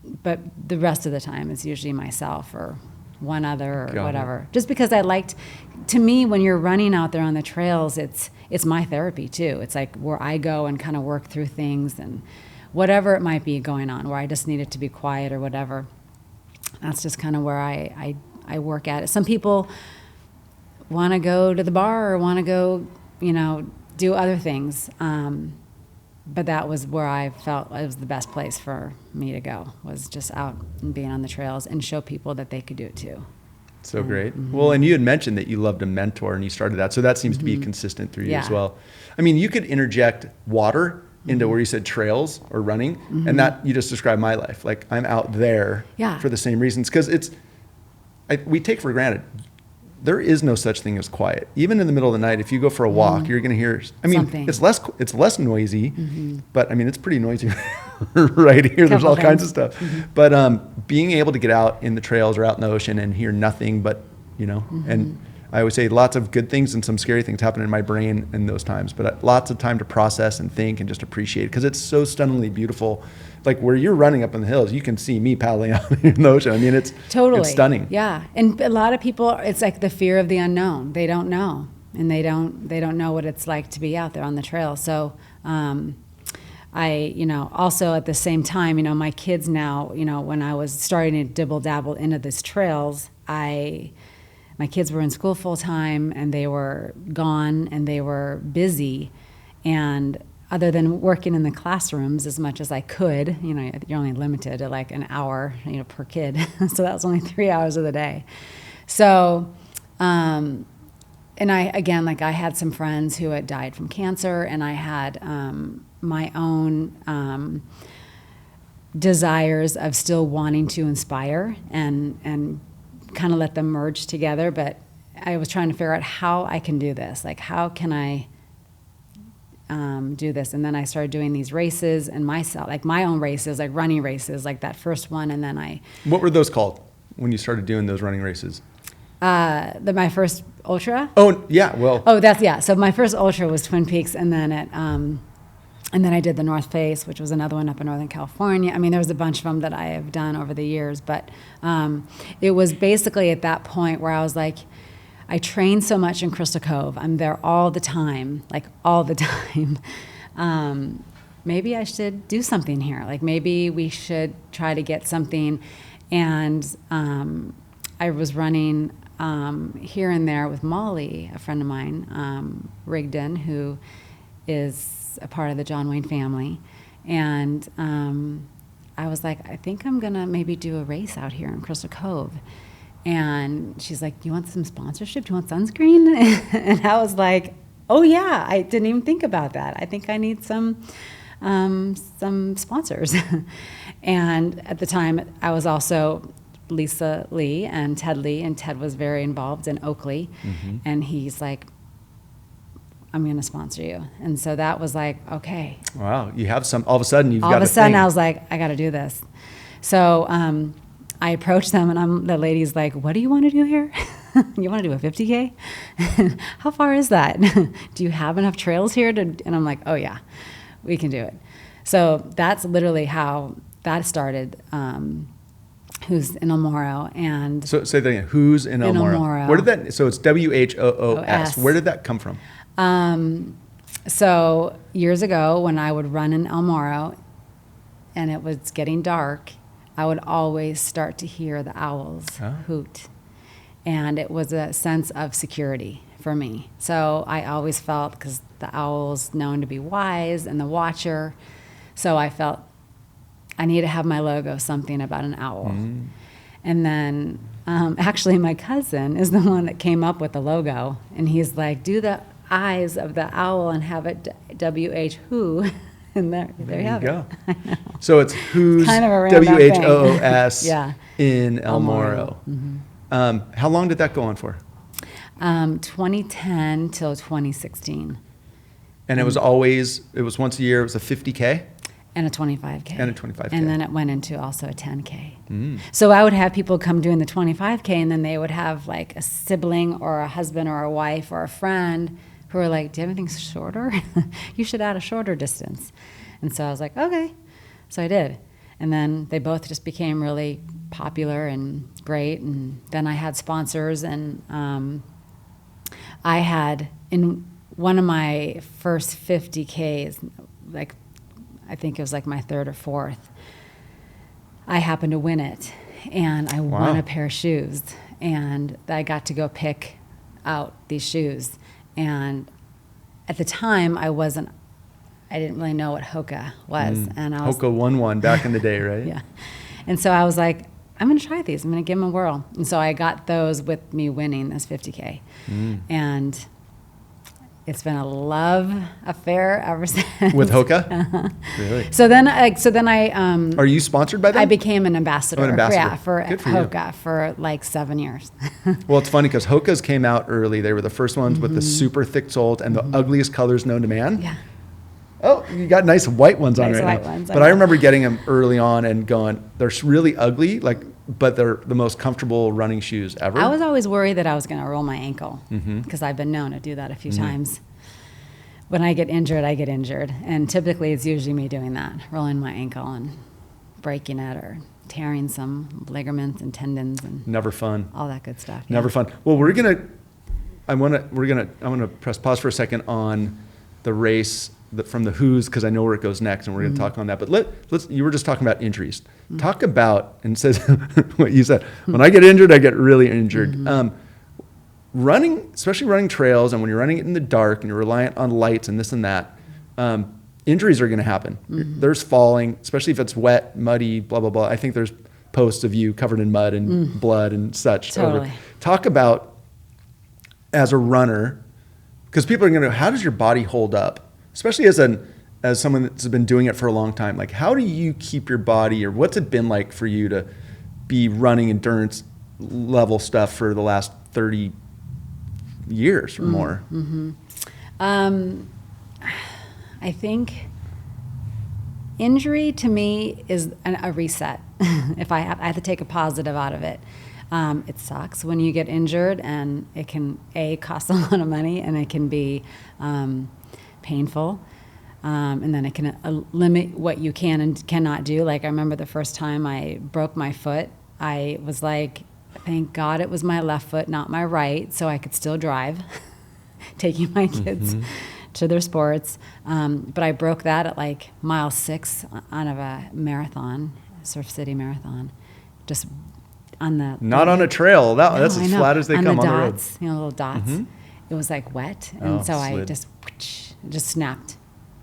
but the rest of the time it's usually myself or one other or Got it. whatever. Just because to me, when you're running out there on the trails, it's my therapy too. It's like where I go and kind of work through things and whatever it might be going on, where I just need it to be quiet or whatever. That's just kind of where I work at it. Some people want to go to the bar or want to go, do other things. But that was where I felt it was the best place for me to go, was just out and being on the trails and show people that they could do it too. So great. Well, and you had mentioned that you loved a mentor and you started that. So that seems to be consistent through you as well. I mean, you could interject water into where you said trails or running, and that you just described my life. Like I'm out there for the same reasons, because we take for granted. There is no such thing as quiet. Even in the middle of the night, if you go for a walk, you're going to hear, Something. it's less noisy, but I mean, it's pretty noisy right here. There's all kinds of stuff. But being able to get out in the trails or out in the ocean and hear nothing but, and I always say lots of good things and some scary things happen in my brain in those times, but lots of time to process and think and just appreciate it, because it's so stunningly beautiful. Like where you're running up in the hills, you can see me paddling out in the ocean. I mean, it's stunning. Yeah, and a lot of people, it's like the fear of the unknown. They don't know, and they don't know what it's like to be out there on the trail. So, also at the same time, my kids now, when I was starting to dibble dabble into these trails, my kids were in school full time and they were gone and they were busy, and other than working in the classrooms as much as I could, you're only limited to like an hour, per kid. So that was only 3 hours of the day. So, and I had some friends who had died from cancer, and I had my own desires of still wanting to inspire and kind of let them merge together. But I was trying to figure out how I can do this. Like, how can I do this? And then I started doing these races and myself, like my own races, like running races, like that first one. And then What were those called when you started doing those running races? My first ultra. Oh yeah, well. Oh, so my first ultra was Twin Peaks, and then and then I did the North Face, which was another one up in Northern California. I mean, there was a bunch of them that I have done over the years, but it was basically at that point where I was like, I train so much in Crystal Cove. I'm there all the time, like all the time. Maybe I should do something here. Like maybe we should try to get something. And I was running here and there with Molly, a friend of mine, Rigdon, who is a part of the John Wayne family. And I was like, I think I'm going to maybe do a race out here in Crystal Cove. And she's like, you want some sponsorship? Do you want sunscreen? And I was like, oh yeah, I didn't even think about that. I think I need some sponsors. And at the time, I was also Lisa Lee and Ted was very involved in Oakley. And he's like, I'm going to sponsor you. And so that was like, okay. Wow, you have all of a sudden you've got a thing. All of a sudden I was like, I got to do this. So I approached them, and the lady's like, what do you want to do here? You want to do a 50K? How far is that? Do you have enough trails here? And I'm like, oh yeah, we can do it. So that's literally how that started, Whoos In El Morro. And so say that again, Whoos In El Morro. Where did that, so it's WHOOS. Where did that come from? So years ago when I would run in El Morro and it was getting dark, I would always start to hear the owls hoot. And it was a sense of security for me. So I always felt, because the owl's known to be wise and the watcher, so I felt I need to have my logo something about an owl. And then actually my cousin is the one that came up with the logo. And he's like, do the eyes of the owl and have it WH who. And there you have go. It. So it's Whoos, kind of a random WHOOS yeah. in El Morro. How long did that go on for? 2010 till 2016. And it was once a year, it was a 50K? And a 25K. And a 25K. And then it went into also a 10K. So I would have people come doing the 25K, and then they would have like a sibling or a husband or a wife or a friend who were like, do you have anything shorter? You should add a shorter distance. And so I was like, okay. So I did. And then they both just became really popular and great. And then I had sponsors, and I had, in one of my first 50Ks, like I think it was like my third or fourth, I happened to win it, and I won a pair of shoes, and I got to go pick out these shoes. And at the time, I didn't really know what Hoka was. And I was, Hoka won back in the day, right? Yeah. And so I was like, I'm going to try these. I'm going to give them a whirl. And so I got those with me winning this 50K. And it's been a love affair ever since. With Hoka? Really? So then I Are you sponsored by them? I became an ambassador. Oh, an ambassador. Yeah, for Hoka for like 7 years. Well, it's funny because Hokas came out early. They were the first ones with the super thick soles and the ugliest colors known to man. Yeah. Oh, you got nice white ones on Nice right white now. ones, I But I know. remember getting them early on and going, they're really ugly, but they're the most comfortable running shoes ever. I was always worried that I was going to roll my ankle because I've been known to do that a few times. When I get injured, I get injured. And typically it's usually me doing that, rolling my ankle and breaking it or tearing some ligaments and tendons and Never fun. all that good stuff. Never fun. Well, I want to press pause for a second on the race from the Whoos, because I know where it goes next, and we're going to talk on that. But let's. You were just talking about injuries. Talk about, and says what you said. When I get injured, I get really injured. Running, especially running trails, and when you're running it in the dark and you're reliant on lights and this and that, injuries are going to happen. There's falling, especially if it's wet, muddy, blah blah blah. I think there's posts of you covered in mud and blood and such. Totally. Talk about, as a runner, because people are going to, how does your body hold up? Especially as someone that's been doing it for a long time. Like, how do you keep your body, or what's it been like for you to be running endurance level stuff for the last 30 years or more? I think injury to me is a reset. If I have to take a positive out of it. It sucks when you get injured, and it can cost a lot of money, and it can be painful, and then it can limit what you can and cannot do. Like, I remember the first time I broke my foot, I was like, thank God it was my left foot, not my right, so I could still drive, taking my kids to their sports. But I broke that at like mile 6 on a marathon, Surf City Marathon, just on the... Not on a trail. That's as flat as they on come the on the road. dots, little dots. It was like wet, and so I just snapped.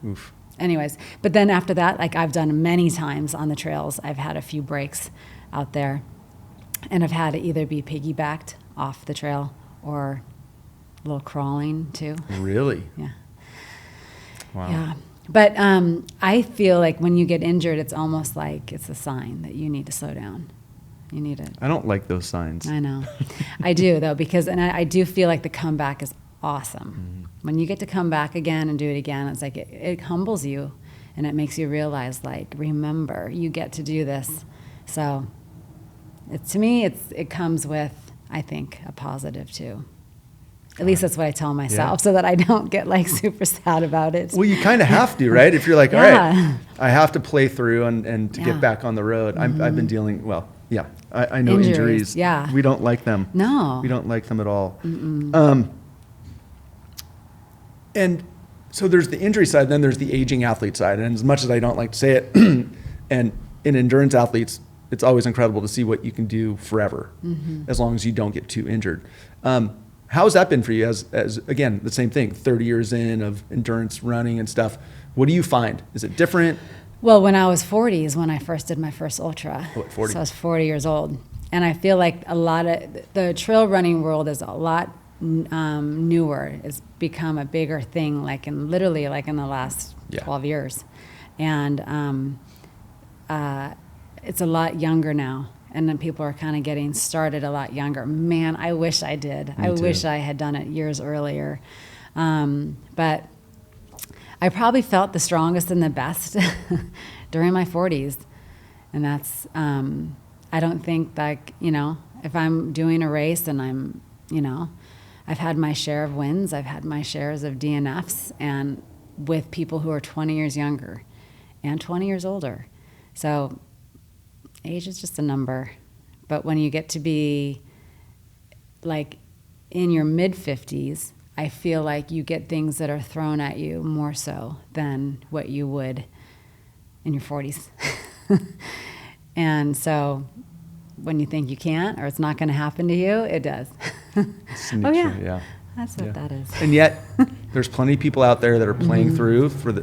Oof. Anyways, but then after that, like I've done many times on the trails, I've had a few breaks out there, and I've had to either be piggybacked off the trail or a little crawling too. Really? Yeah. Wow. Yeah. But I feel like when you get injured, it's almost like it's a sign that you need to slow down. You need to. I don't like those signs. I know. I do, though, because I do feel like the comeback is awesome. When you get to come back again and do it again, it's like it humbles you, and it makes you realize, like, remember, you get to do this. So to me, it comes with, I think, a positive, too. At least that's what I tell myself, so that I don't get, like, super sad about it. Well, you kind of have to, right? If you're like, all right, I have to play through and to get back on the road. I've been dealing, I know injuries. Yeah. We don't like them. No. We don't like them at all. And so there's the injury side, then there's the aging athlete side. And as much as I don't like to say it, and in endurance athletes, it's always incredible to see what you can do forever, as long as you don't get too injured. How's that been for you as again, the same thing, 30 years in of endurance running and stuff? What do you find? Is it different? Well, when I was 40 is when I first did my first ultra. Oh, at 40. So I was 40 years old. And I feel like a lot of the trail running world is a lot newer. It's become a bigger thing, literally in the last 12 years. And it's a lot younger now. And then people are kind of getting started a lot younger. Man, I wish I did. I wish I had done it years earlier. But I probably felt the strongest and the best during my 40s. And that's, I don't think if I'm doing a race and I'm, I've had my share of wins, I've had my shares of DNFs, and with people who are 20 years younger and 20 years older. So age is just a number. But when you get to be like in your mid-50s, I feel like you get things that are thrown at you more so than what you would in your 40s. And so when you think you can't or it's not going to happen to you, it does. Oh, yeah. That's what that is. And yet, there's plenty of people out there that are playing through for the,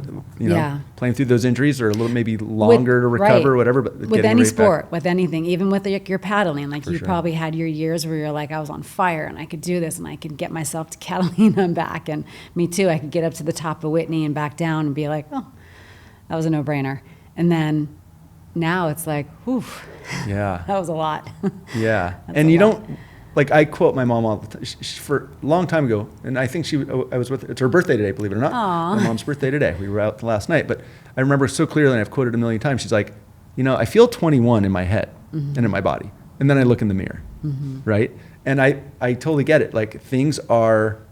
playing through those injuries or a little maybe longer to recover or whatever. But with any right sport, back. with anything, even with your paddling, like you probably had your years where you're like, I was on fire and I could do this and I could get myself to Catalina and back. And me too, I could get up to the top of Whitney and back down and be like, oh, that was a no-brainer. And then now it's like, whew, that was a lot. Yeah. And you don't, like I quote my mom all the time, for a long time ago, and I think I was with her, it's her birthday today, believe it or not. Aww. My mom's birthday today. We were out last night, but I remember so clearly, and I've quoted a million times, she's like, I feel 21 in my head and in my body. And then I look in the mirror, right? And I totally get it. Like things are,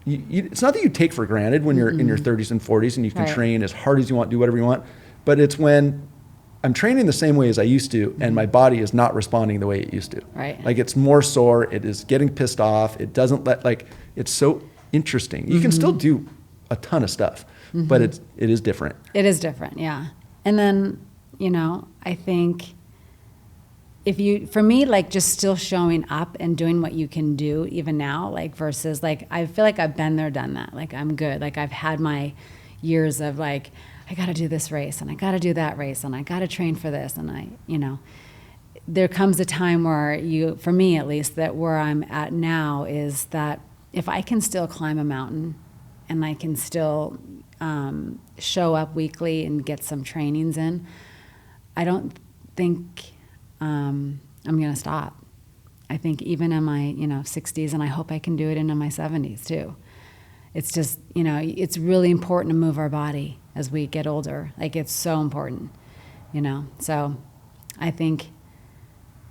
it's not that you take for granted when you're in your 30s and 40s and you can train as hard as you want, do whatever you want, but it's when I'm training the same way as I used to, and my body is not responding the way it used to. Right. Like it's more sore. It is getting pissed off. It doesn't it's so interesting. You can still do a ton of stuff, but it is different. It is different, yeah. And then, I think for me, like just still showing up and doing what you can do even now, like versus like, I feel like I've been there, done that. Like I'm good. Like I've had my years of like, I got to do this race and I got to do that race and I got to train for this. And there comes a time where for me at least, that where I'm at now is that if I can still climb a mountain and I can still show up weekly and get some trainings in, I don't think I'm going to stop. I think even in my 60s, and I hope I can do it into my 70s too. It's just, it's really important to move our body as we get older. Like it's so important, So I think,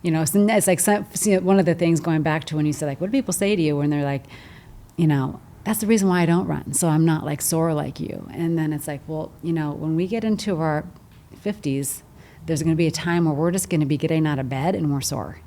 it's like one of the things going back to when you said like, what do people say to you when they're like, that's the reason why I don't run. So I'm not like sore like you. And then it's like, well, when we get into our 50s, there's going to be a time where we're just going to be getting out of bed and we're sore.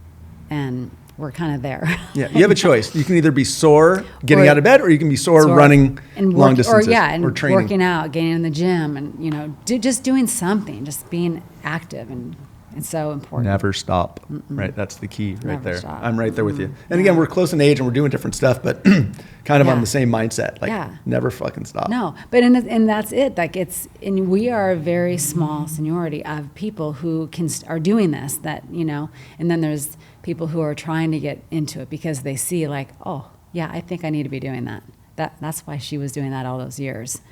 And we're kind of there. Yeah, you have a choice. You can either be sore getting out of bed, or you can be sore running long distances, or training, working out, getting in the gym, and just doing something, just being active, and it's so important. Never stop. Right, that's the key right Never there. stop. I'm right there with you. And again, we're close in age and we're doing different stuff, but kind of on the same mindset. Like never fucking stop. No, but and that's it. Like and we are a very small seniority of people who are doing this. That and then there's people who are trying to get into it because they see like, oh yeah, I think I need to be doing that. That's why she was doing that all those years.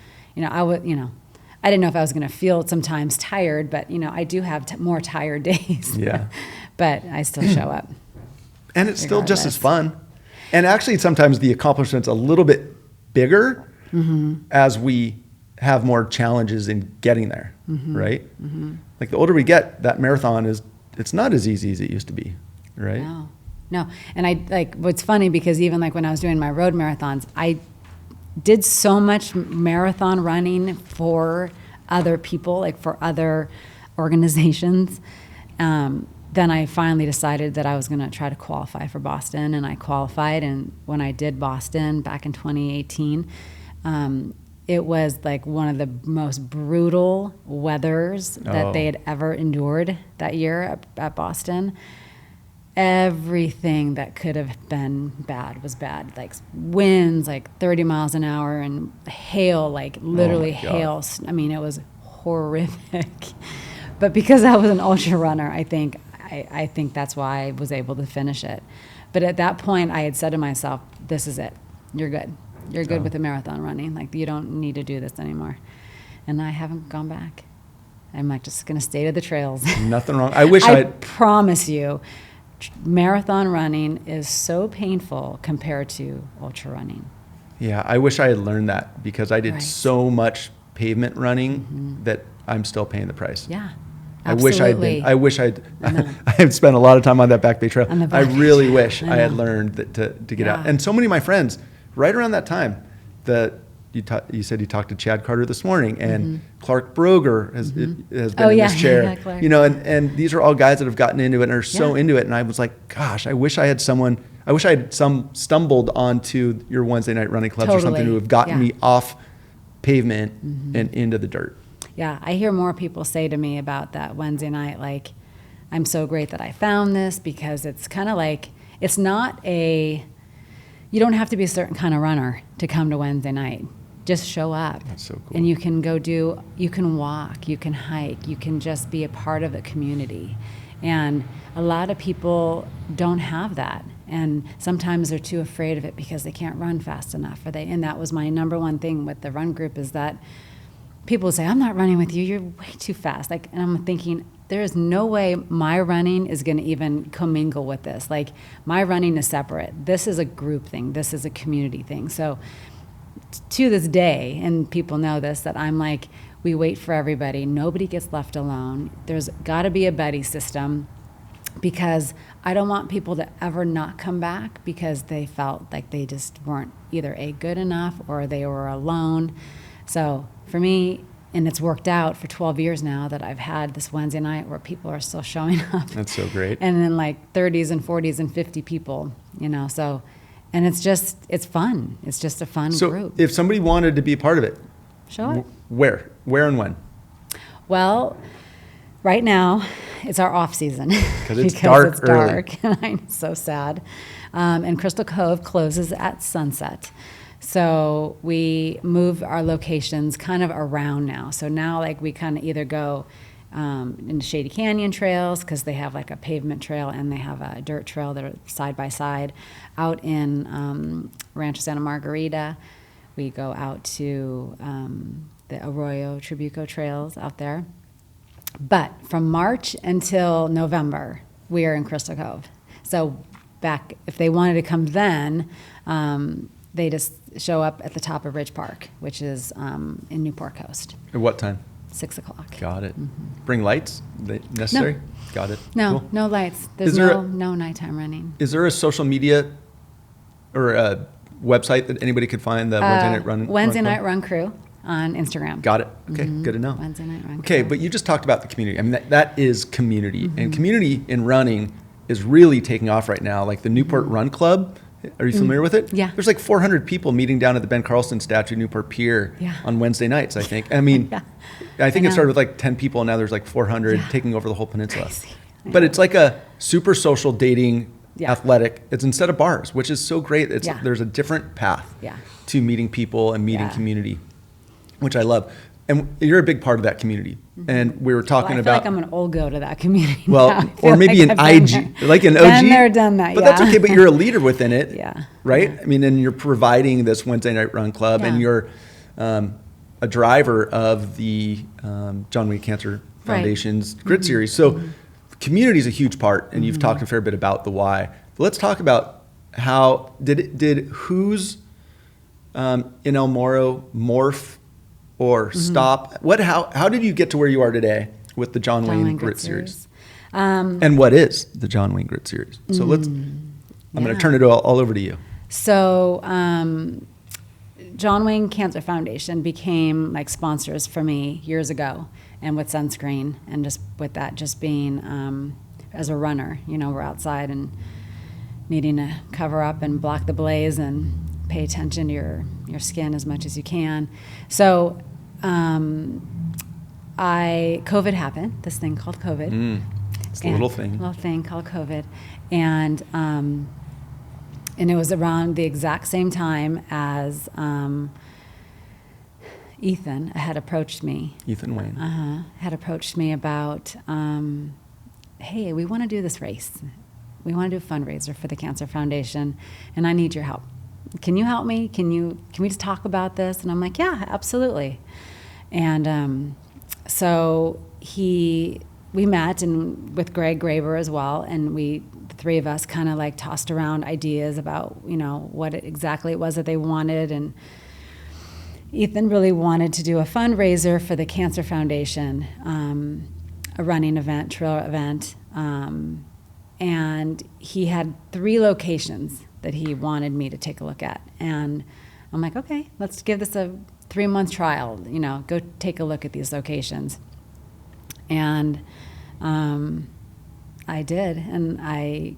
I didn't know if I was going to feel sometimes tired, but I do have more tired days. Yeah. But I still show up. And it's still just as fun. And actually sometimes the accomplishment's a little bit bigger as we have more challenges in getting there, right? Like the older we get, that marathon it's not as easy as it used to be, right? No. And what's funny, because even like when I was doing my road marathons, I did so much marathon running for other people, like for other organizations. Then I finally decided that I was going to try to qualify for Boston, and I qualified. And when I did Boston back in 2018, it was like one of the most brutal weathers that they had ever endured that year at Boston. Everything that could have been bad was bad. Like winds, like 30 miles an hour, and hail, like literally hail. I mean, it was horrific. But because I was an ultra runner, I think that's why I was able to finish it. But at that point, I had said to myself, "This is it. You're good. You're good with the marathon running. Like you don't need to do this anymore." And I haven't gone back. I'm like just gonna stay to the trails. Nothing wrong. I promise you. Marathon running is so painful compared to ultra running. Yeah, I wish I had learned that, because I did so much pavement running that I'm still paying the price. Yeah, absolutely. I wish I'd No. I have spent a lot of time on that Back Bay Trail. I really wish I had know. learned that to get out. And so many of my friends, right around that time, you said you talked to Chad Carter this morning, and Clark Broger has been in this chair. Yeah, Clark. And these are all guys that have gotten into it and are so into it. And I was like, gosh, I wish I had stumbled onto your Wednesday night running clubs or something who have gotten me off pavement and into the dirt. Yeah, I hear more people say to me about that Wednesday night, like, I'm so great that I found this, because it's kind of like, it's not you don't have to be a certain kind of runner to come to Wednesday night. Just show up. That's so cool. And you can you can walk, you can hike, you can just be a part of the community. And a lot of people don't have that. And sometimes they're too afraid of it because they can't run fast enough. And that was my number one thing with the run group, is that people say, I'm not running with you, you're way too fast. Like, and I'm thinking, there is no way my running is going to even commingle with this. Like, my running is separate. This is a group thing. This is a community thing. So to this day, and people know this, that I'm like, we wait for everybody. Nobody gets left alone. There's got to be a buddy system, because I don't want people to ever not come back because they felt like they just weren't either good enough or they were alone. So for me, and it's worked out for 12 years now that I've had this Wednesday night where people are still showing up. That's so great. And then like 30s and 40s and 50 people, so, and it's fun. It's just a fun group. So if somebody wanted to be a part of it, show up. Where and when? Well, right now it's our off season because it's dark and I'm so sad. And Crystal Cove closes at sunset. So we move our locations kind of around now. So now, like, we kind of either go into Shady Canyon trails, because they have like a pavement trail and they have a dirt trail that are side by side. Out in Rancho Santa Margarita, we go out to the Arroyo Trabuco trails out there. But from March until November, we are in Crystal Cove. So if they wanted to come then, they just show up at the top of Ridge Park, which is in Newport Coast. At what time? 6 o'clock. Got it. Bring lights? Necessary? No. Got it. No, cool. No lights. There's no nighttime running. Is there a social media or a website that anybody could find the Wednesday Night Run? Wednesday Night Run Crew on Instagram. Got it. Okay, good to know. Wednesday Night Run Crew. Okay, but you just talked about the community. I mean, that is community. And community in running is really taking off right now. Like the Newport Run Club. Are you familiar with it? Yeah. There's like 400 people meeting down at the Ben Carlson statue, Newport Pier, on Wednesday nights, I think. I mean, I think it started with like 10 people, and now there's like 400 taking over the whole peninsula. Crazy. But it's like a super social dating athletic. It's instead of bars, which is so great. There's a different path to meeting people and meeting community, which I love. And you're a big part of that community. And we were talking about. I feel like I'm an old go to that community. Well, or maybe like an IG, like an OG. Been there, done that. But that's okay. But you're a leader within it, right? Yeah. I mean, and you're providing this Wednesday Night Run Club, and you're a driver of the John Wayne Cancer Foundation's Grit Series. So, community is a huge part, and you've talked a fair bit about the why. But let's talk about how did Whoos in El Morro morph or stop? How did you get to where you are today with the John Wayne Grit Series? And what is the John Wayne Grit Series? So I'm going to turn it all over to you. So John Wayne Cancer Foundation became like sponsors for me years ago, and with sunscreen, and just with that, just being as a runner, we're outside and needing to cover up and block the blaze and pay attention to your skin as much as you can. So COVID happened, this thing called COVID. It's a little thing. Little thing called COVID. And it was around the exact same time as Ethan had approached me. Ethan Wayne. Had approached me about, hey, we want to do this race. We want to do a fundraiser for the Cancer Foundation, and I need your help. Can you help me? Can we just talk about this? And I'm like, yeah, absolutely. And so we met, and with Greg Graber as well, and the three of us kind of like tossed around ideas about what exactly it was that they wanted. And Ethan really wanted to do a fundraiser for the Cancer Foundation, a running event, trail event, and he had 3 locations that he wanted me to take a look at. And I'm like, okay, let's give this a 3-month trial, go take a look at these locations. And I did, and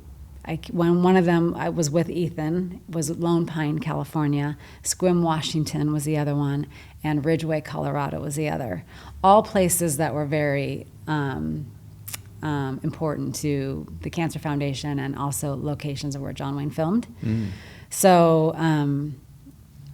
when one of them, I was with Ethan, was Lone Pine, California. Sequim, Washington was the other one, and Ridgway, Colorado was the other. All places that were very important to the Cancer Foundation, and also locations of where John Wayne filmed. So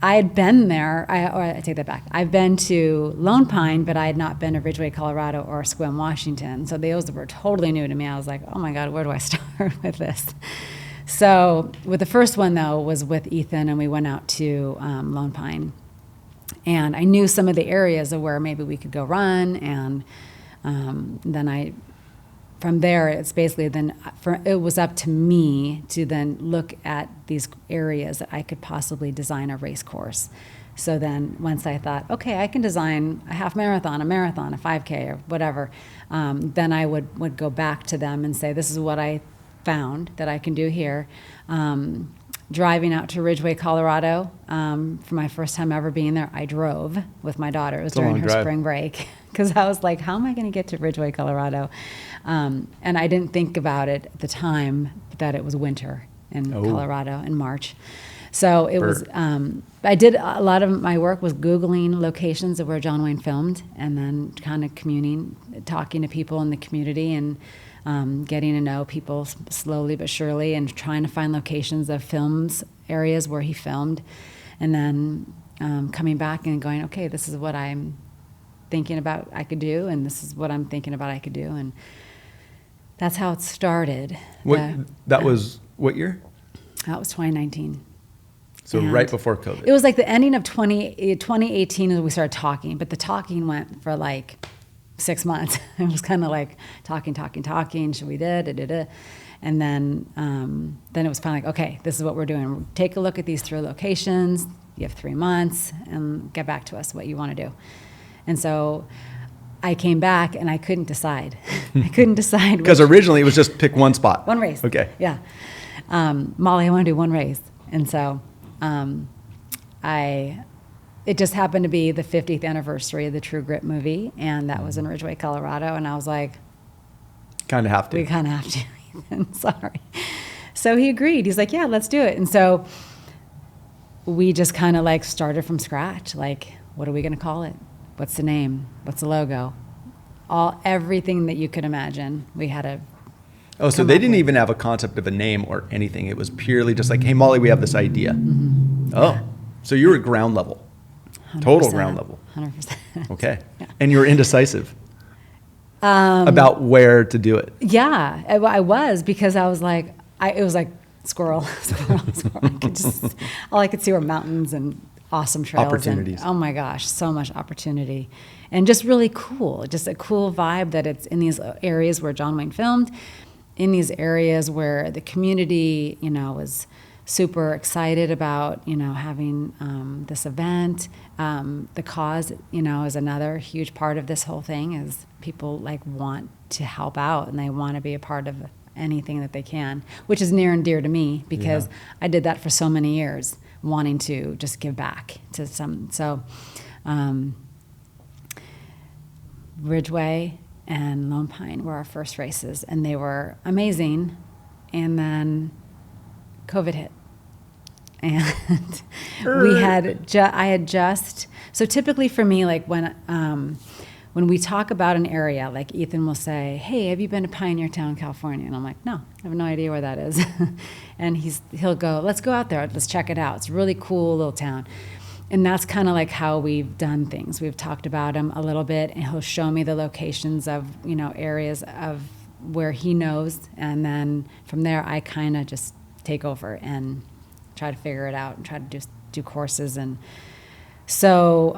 I had been there, I take that back. I've been to Lone Pine, but I had not been to Ridgway, Colorado or Sequim, Washington. So those were totally new to me. I was like, oh my God, where do I start with this? So with the first one, though, was with Ethan, and we went out to Lone Pine. And I knew some of the areas of where maybe we could go run, and then from there, it's basically it was up to me to then look at these areas that I could possibly design a race course. So then once I thought, okay, I can design a half marathon, a marathon, a 5K or whatever, then I would go back to them and say, this is what I found that I can do here. Driving out to Ridgway, Colorado, for my first time ever being there, I drove with my daughter. It was during her spring break, because I was like, how am I going to get to Ridgway, Colorado? And I didn't think about it at the time that it was winter in Colorado in March. So it was, I did a lot of my work was Googling locations of where John Wayne filmed, and then kind of talking to people in the community, and getting to know people slowly but surely, and trying to find locations of films, areas where he filmed, and then coming back and going, okay, this is what I'm thinking about I could do, and this is what I'm thinking about I could do, and that's how it started. That was what year? That was 2019. So right before COVID. It was like the ending of 2018 when we started talking, but the talking went for like 6 months. It was kind of like talking. Should we do? And then it was finally like, okay, this is what we're doing. Take a look at these 3 locations. You have 3 months, and get back to us what you want to do. And so I came back, and I couldn't decide. Because originally it was just pick one spot. One race. Okay. Yeah. Molly, I want to do one race. And so it just happened to be the 50th anniversary of the True Grit movie, and that was in Ridgway, Colorado, and I was like, kind of have to. We kind of have to. I'm sorry. So he agreed. He's like, yeah, let's do it. And so we just kind of like started from scratch. Like, what are we going to call it? What's the name? What's the logo? Everything that you could imagine. We had a so they didn't even have a concept of a name or anything. It was purely just like, hey, Molly, we have this idea. Mm-hmm. Oh, so you were ground level. 100%, total ground level. 100%. Okay. Yeah. And you were indecisive about where to do it. Yeah, I was, because I was like, it was like squirrel. All I could see were mountains and awesome trails. Opportunities. And, oh my gosh, so much opportunity. And just really cool, just a cool vibe that it's in these areas where John Wayne filmed, in these areas where the community, was super excited about, having this event. The cause, is another huge part of this whole thing, is people want to help out, and they want to be a part of anything that they can, which is near and dear to me, because I did that for so many years, wanting to just give back to some. So Ridgway and Lone Pine were our first races, and they were amazing. And then COVID hit. And I had just, so typically for me, like when we talk about an area, like Ethan will say, hey, have you been to Pioneer Town, California? And I'm like, no, I have no idea where that is. And he'll go, let's go out there, let's check it out. It's a really cool little town. And that's kind of like how we've done things. We've talked about him a little bit, and he'll show me the locations of, areas of where he knows. And then from there, I kind of just take over and try to figure it out and try to do courses. And so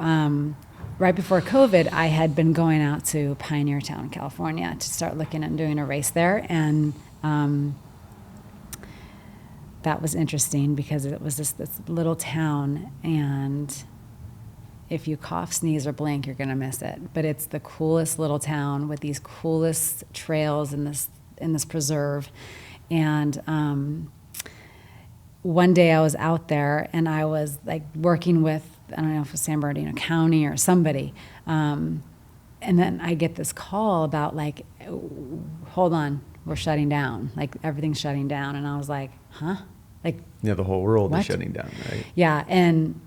right before COVID, I had been going out to Pioneer Town, California, to start looking at doing a race there. And that was interesting, because it was this little town, and if you cough, sneeze, or blink, you're going to miss it. But it's the coolest little town with these coolest trails in this preserve. And one day I was out there and I was like working with, I don't know if it was San Bernardino County or somebody. And then I get this call about like, hold on, we're shutting down. Like everything's shutting down. And I was like, huh? Like, Yeah, the whole world what? is shutting down, right? Yeah. And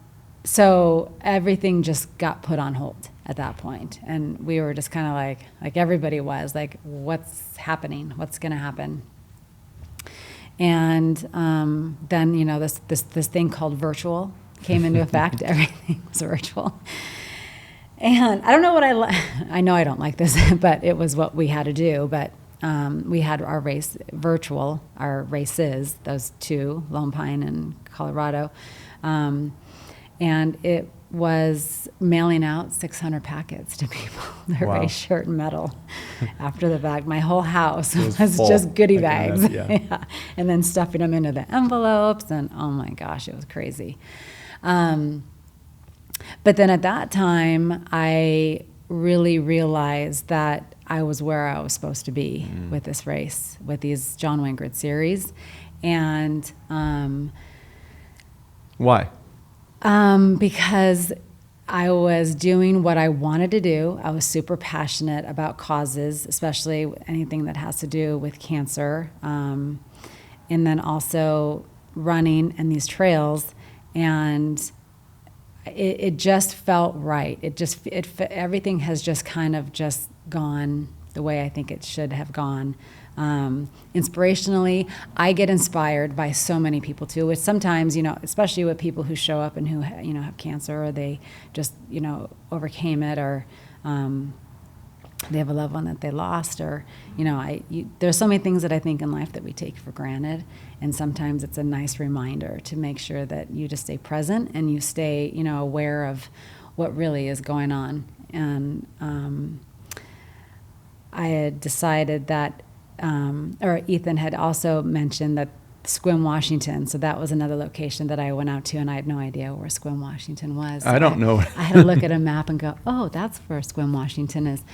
so everything just got put on hold at that point. And we were just kind of like everybody was like, what's happening? What's going to happen? And then, you know, this thing called virtual came into effect. Everything was virtual. And I don't know what I know I don't like this, but it was what we had to do. But we had our race virtual, our races, those two, Lone Pine and Colorado. And it was mailing out 600 packets to people, their Wow. race shirt and medal after the fact. My whole house It was was full. just goodie I can bags. imagine, yeah. And then stuffing them into the envelopes. And oh my gosh, it was crazy. But then at that time, I really realized that I was where I was supposed to be with this race, with these John Wayne Grid Series. And Why? because I was doing what I wanted to do. I was super passionate about causes, especially anything that has to do with cancer. And then also running and these trails. And it just felt right. Everything has just kind of just gone the way I think it should have gone. Inspirationally, I get inspired by so many people too, which sometimes, you know, especially with people who show up and who, you know, have cancer, or they just, you know, overcame it, or they have a loved one that they lost, or, you know, there's so many things that I think in life that we take for granted. And sometimes it's a nice reminder to make sure that you just stay present and you stay, you know, aware of what really is going on. And I had decided that, or Ethan had also mentioned that Sequim, Washington. So that was another location that I went out to, and I had no idea where Sequim, Washington was. So I don't know. I had to look at a map and go, oh, that's where Sequim, Washington is.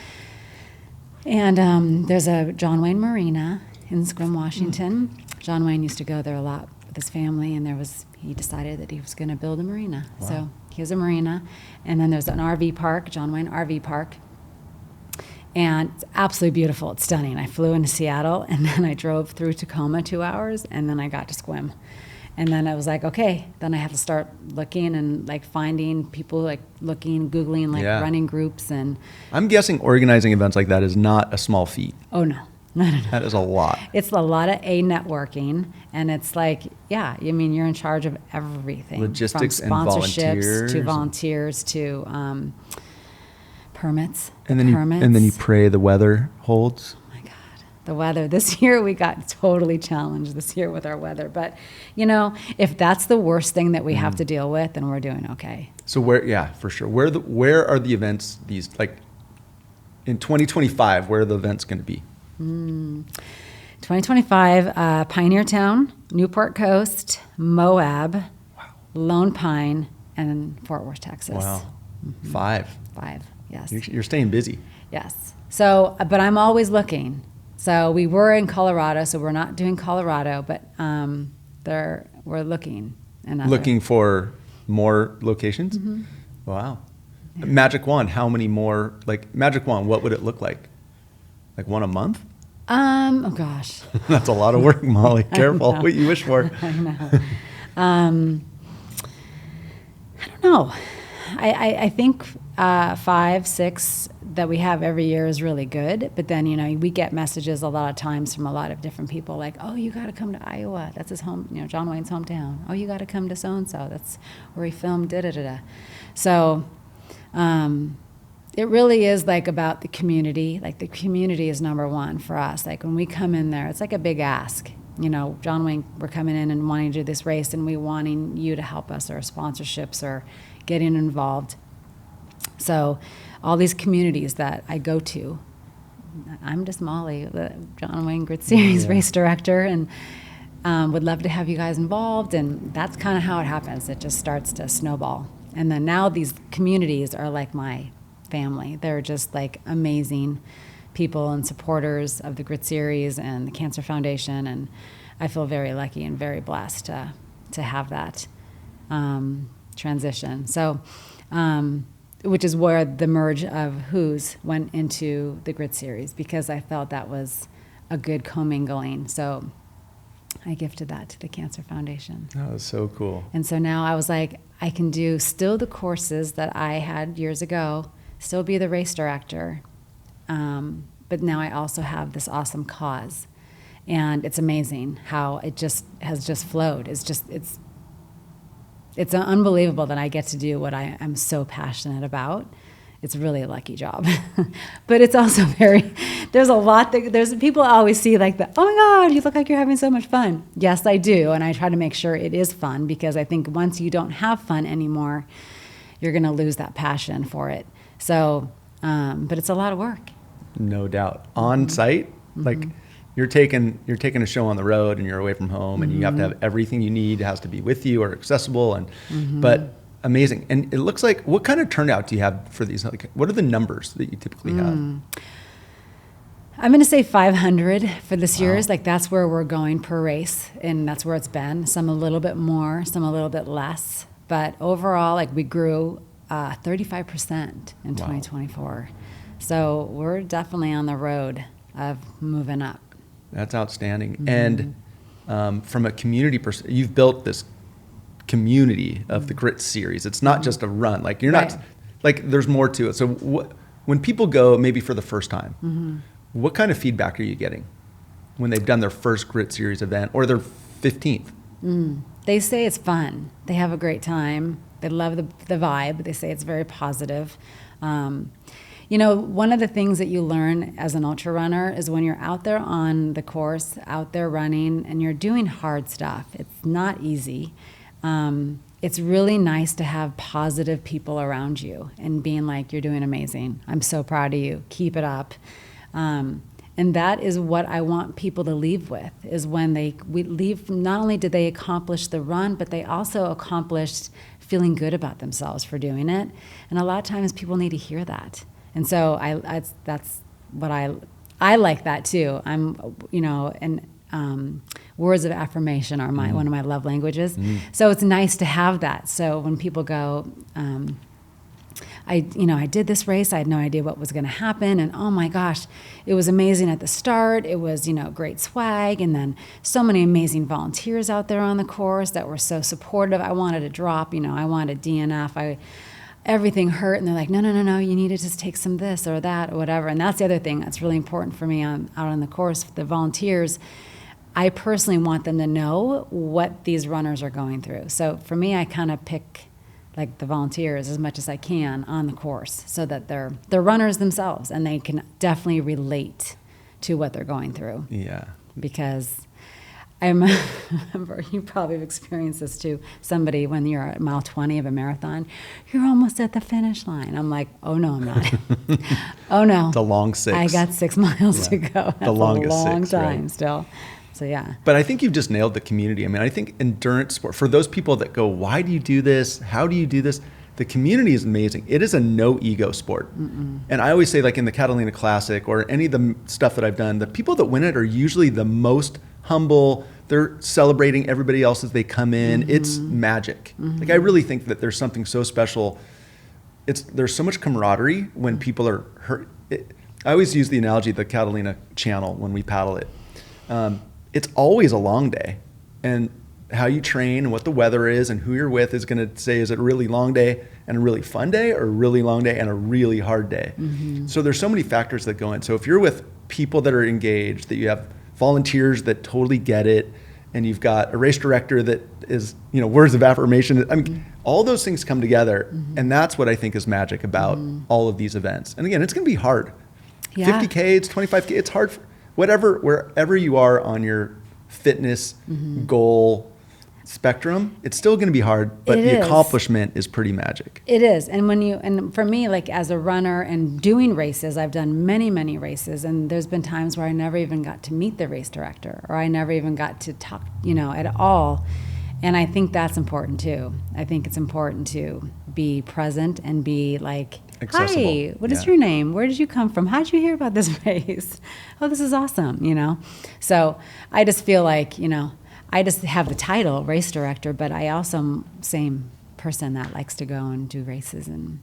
And there's a John Wayne Marina in Sequim, Washington. John Wayne used to go there a lot with his family, and he decided that he was going to build a marina. Wow. So he has a marina. And then there's an RV park, John Wayne RV Park. And it's absolutely beautiful. It's stunning. I flew into Seattle, and then I drove through Tacoma 2 hours, and then I got to Sequim. And then I was like, okay, then I have to start looking and like finding people, like looking, Googling, like Yeah. running groups. And I'm guessing organizing events like that is not a small feat. oh no. No. That is a lot. It's a lot of networking, and it's like, yeah, I mean, you're in charge of everything. Logistics from and sponsorships to volunteers. volunteers to permits. And then you pray the weather holds. Oh my God, the weather. This year we got totally challenged this year with our weather. But, you know, if that's the worst thing that we have to deal with, then we're doing okay. So yeah, for sure. Where are the events, these, like, in 2025, where are the events going to be? 2025, Pioneer Town, Newport Coast, Moab, Wow. Lone Pine, and Fort Worth, Texas. Wow. 5. 5, yes. You're staying busy. Yes. So, but I'm always looking. So we were in Colorado, so we're not doing Colorado, but we're looking. Looking for more locations? Mm-hmm. Wow. Yeah. Magic Wand, how many more, like, Magic Wand, what would it look like? Like one a month? Oh gosh. That's a lot of work, Molly. Careful what you wish for. I know. I don't know. I think 5, 6 that we have every year is really good. But then, you know, we get messages a lot of times from a lot of different people like, oh, you got to come to Iowa. That's his home, you know, John Wayne's hometown. Oh, you got to come to so-and-so. That's where he filmed da-da-da-da. So it really is like about the community. Like the community is number one for us. Like when we come in there, it's like a big ask. You know, John Wayne, we're coming in and wanting to do this race, and we wanting you to help us, or sponsorships, or getting involved. So all these communities that I go to, I'm just Molly, the John Wayne Grid Series race director, and would love to have you guys involved. And that's kind of how it happens. It just starts to snowball. And then now these communities are like my family. They're just like amazing people and supporters of the Grid Series and the Cancer Foundation. And I feel very lucky and very blessed to to have that transition. So, which is where the merge of Whoos went into the Grit Series, because I felt that was a good commingling. So I gifted that to the Cancer Foundation. That was so cool. And so now I was like, I can do still the courses that I had years ago, still be the race director, but now I also have this awesome cause. And it's amazing how it just has just flowed. It's unbelievable that I get to do what I am so passionate about. It's really a lucky job. But it's also there's a lot there's people always see like oh my God, you look like you're having so much fun. Yes, I do. And I try to make sure it is fun, because I think once you don't have fun anymore, you're going to lose that passion for it. So, but it's a lot of work. No doubt. On site, like you're taking a show on the road and you're away from home, and you have to have everything you need. It has to be with you or accessible, and but amazing. And it looks like, what kind of turnout do you have for these? Like, what are the numbers that you typically have? I'm going to say 500 for this year's. Like, that's where we're going per race, and that's where it's been. Some a little bit more, some a little bit less. But overall, like, we grew 35% in 2024. So we're definitely on the road of moving up. That's outstanding. And from a community perspective, you've built this community of the Grit Series. It's not just a run. Like, you're not, like, there's more to it. So when people go maybe for the first time, what kind of feedback are you getting when they've done their first Grit Series event or their 15th? They say it's fun. They have a great time. They love the vibe. They say it's very positive. You know, one of the things that you learn as an ultra runner is when you're out there on the course, out there running, and you're doing hard stuff, it's not easy. It's really nice to have positive people around you and being like, you're doing amazing. I'm so proud of you. Keep it up. And that is what I want people to leave with, is when we leave, not only did they accomplish the run, but they also accomplished feeling good about themselves for doing it. And a lot of times people need to hear that. And so that's what I like that too. Words of affirmation are one of my love languages. So it's nice to have that. So when people go, I did this race, I had no idea what was going to happen, and oh my gosh, it was amazing at the start. It was, great swag, and then so many amazing volunteers out there on the course that were so supportive. I wanted to drop, I wanted DNF. Everything hurt, and they're like, no, you need to just take some this or that or whatever. And that's the other thing that's really important for me out on the course, the volunteers. I personally want them to know what these runners are going through. So for me, I kind of pick like the volunteers as much as I can on the course, so that they're runners themselves and they can definitely relate to what they're going through. Yeah. Because I remember, you probably have experienced this too, somebody when you're at mile 20 of a marathon, you're almost at the finish line. I'm like, oh no, I'm not. Oh no. It's a long 6. I got 6 miles to go. That's the longest a long 6, time right? still. So yeah. But I think you've just nailed the community. I mean, I think endurance sport, for those people that go, why do you do this? How do you do this? The community is amazing. It is a no ego sport. And I always say, like in the Catalina Classic or any of the stuff that I've done, the people that win it are usually the most humble. They're celebrating everybody else as they come in. It's magic. Like, I really think that there's something so special. There's so much camaraderie when people are hurt. I always use the analogy of the Catalina Channel when we paddle it. It's always a long day, and how you train and what the weather is and who you're with is going to say, is it a really long day and a really fun day, or a really long day and a really hard day? So there's so many factors that go in. So if you're with people that are engaged, that you have volunteers that totally get it, and you've got a race director that is, words of affirmation. I mean, all those things come together, and that's what I think is magic about all of these events. And again, it's going to be hard. Yeah. 50K, it's 25K, it's hard. Wherever you are on your fitness goal spectrum, it's still going to be hard, but the accomplishment is pretty magic. It is. And for me, like as a runner and doing races, I've done many, many races, and there's been times where I never even got to meet the race director, or I never even got to talk, at all. And I think that's important too. I think it's important to be present and be like, accessible. Hi, what is your name? Where did you come from? How did you hear about this race? Oh, this is awesome, So I just feel like, I just have the title race director, but I also am same person that likes to go and do races and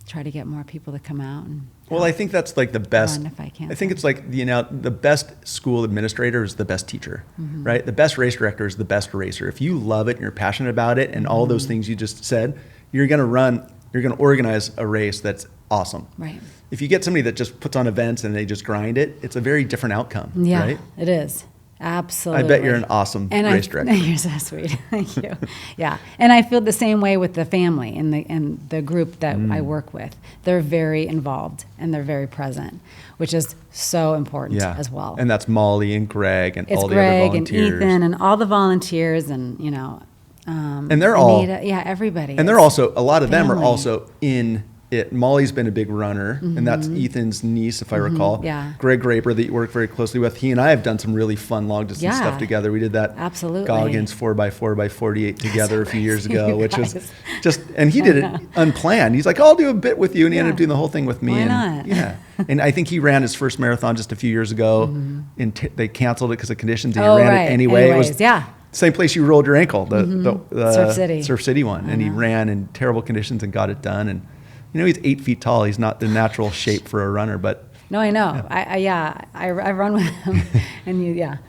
try to get more people to come out. And well, I think that's like the best. If I can. I think it's like the best school administrator is the best teacher, right? The best race director is the best racer. If you love it and you're passionate about it and all those things you just said, you're going to organize a race that's awesome. Right. If you get somebody that just puts on events and they just grind it, it's a very different outcome, Yeah, right? it is. Absolutely. I bet you're an awesome race director. You're so sweet. Thank you. Yeah. And I feel the same way with the family and the group that I work with. They're very involved and they're very present, which is so important as well. And that's Molly and Greg and it's all the Greg other volunteers. And Ethan and all the volunteers and, and they're Anita, everybody. And they're also, a lot of them are family. also in it. Molly's been a big runner, and that's Ethan's niece, if I recall. Yeah. Greg Graper, that you work very closely with. He and I have done some really fun long distance stuff together. We did that Absolutely. Goggins 4x4x48 together a few years ago, which was just, and he did it unplanned. He's like, I'll do a bit with you, and he ended up doing the whole thing with me. Why and not? Yeah. And I think he ran his first marathon just a few years ago, and they canceled it because of conditions, and he ran it anyway. Anyways, it was same place you rolled your ankle, the Surf City one, and he ran in terrible conditions and got it done. And he's 8 feet tall. He's not the natural shape for a runner, but no, I know. I run with him, and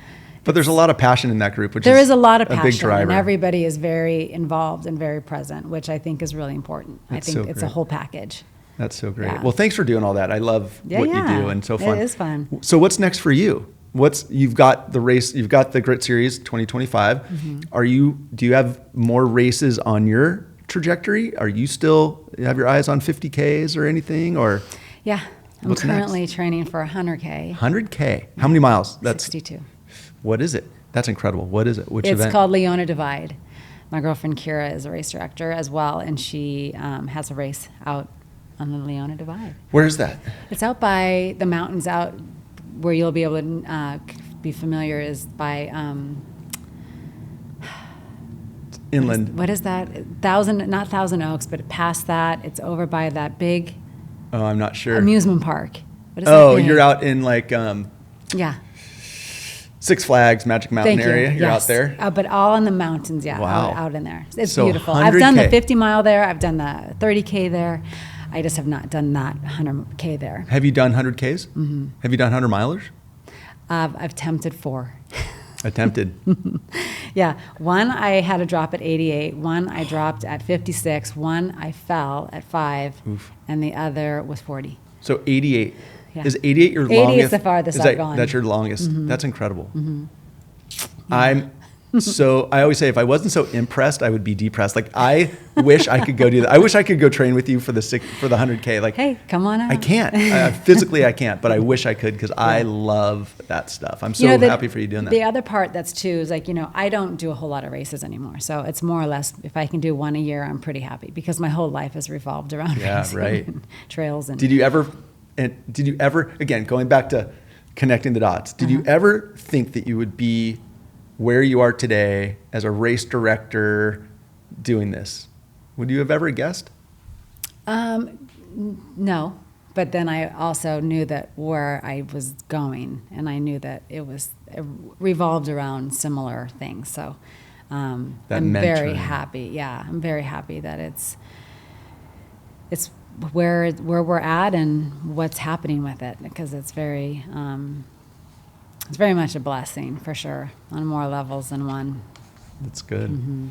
But there's a lot of passion in that group, which there is a lot of big passion, driver. and everybody is very involved and very present, which I think is really important. I think it's a whole package. That's so great. Yeah. Well, thanks for doing all that. I love what you do, and so fun. It is fun. So what's next for you? You've got the race, you've got the Grit Series 2025. Do you have more races on your trajectory? Are you still have your eyes on 50Ks or anything, or? Yeah, I'm currently training for 100K. 100K. How many miles? That's 62. What is it? That's incredible. What is it? Which event? It's called Leona Divide. My girlfriend Kira is a race director as well, and she has a race out on the Leona Divide. Where is that? It's out by the mountains, out where you'll be able to be familiar is by inland. What is that? Not Thousand Oaks, but past that, it's over by that big. Oh, I'm not sure. Amusement park. What is that big? You're out in like. Yeah. Six Flags, Magic Mountain area. You're out there? But all in the mountains, Wow. out in there. It's so beautiful. 100K. I've done the 50 mile there. I've done the 30K there. I just have not done that 100K there. Have you done 100Ks? Mm-hmm. Have you done 100 milers? I've attempted 4. Attempted. Yeah. One I had to drop at 88. One I dropped at 56. One I fell at 5. Oof. And the other was 40. So 88. Yeah. Is 88 your 80 longest? is the farthest I've gone. That's your longest. Mm-hmm. That's incredible. Mm-hmm. Yeah. I always say if I wasn't so impressed, I would be depressed. Like I wish I could go do that. I wish I could go train with you for the 100K. Like, hey, come on out. I can't. Physically, I can't, but I wish I could because I love that stuff. I'm so happy for you doing that. The other part that's too is like, I don't do a whole lot of races anymore. So it's more or less, if I can do one a year, I'm pretty happy because my whole life has revolved around racing and trails. And Did you ever, again, going back to connecting the dots, did you ever think that you would be where you are today as a race director doing this? Would you have ever guessed? No, but then I also knew that where I was going, and I knew that it revolved around similar things. So I'm very happy. Yeah, I'm very happy that it's where we're at and what's happening with it, because it's very much a blessing for sure on more levels than one. That's good. Mm-hmm.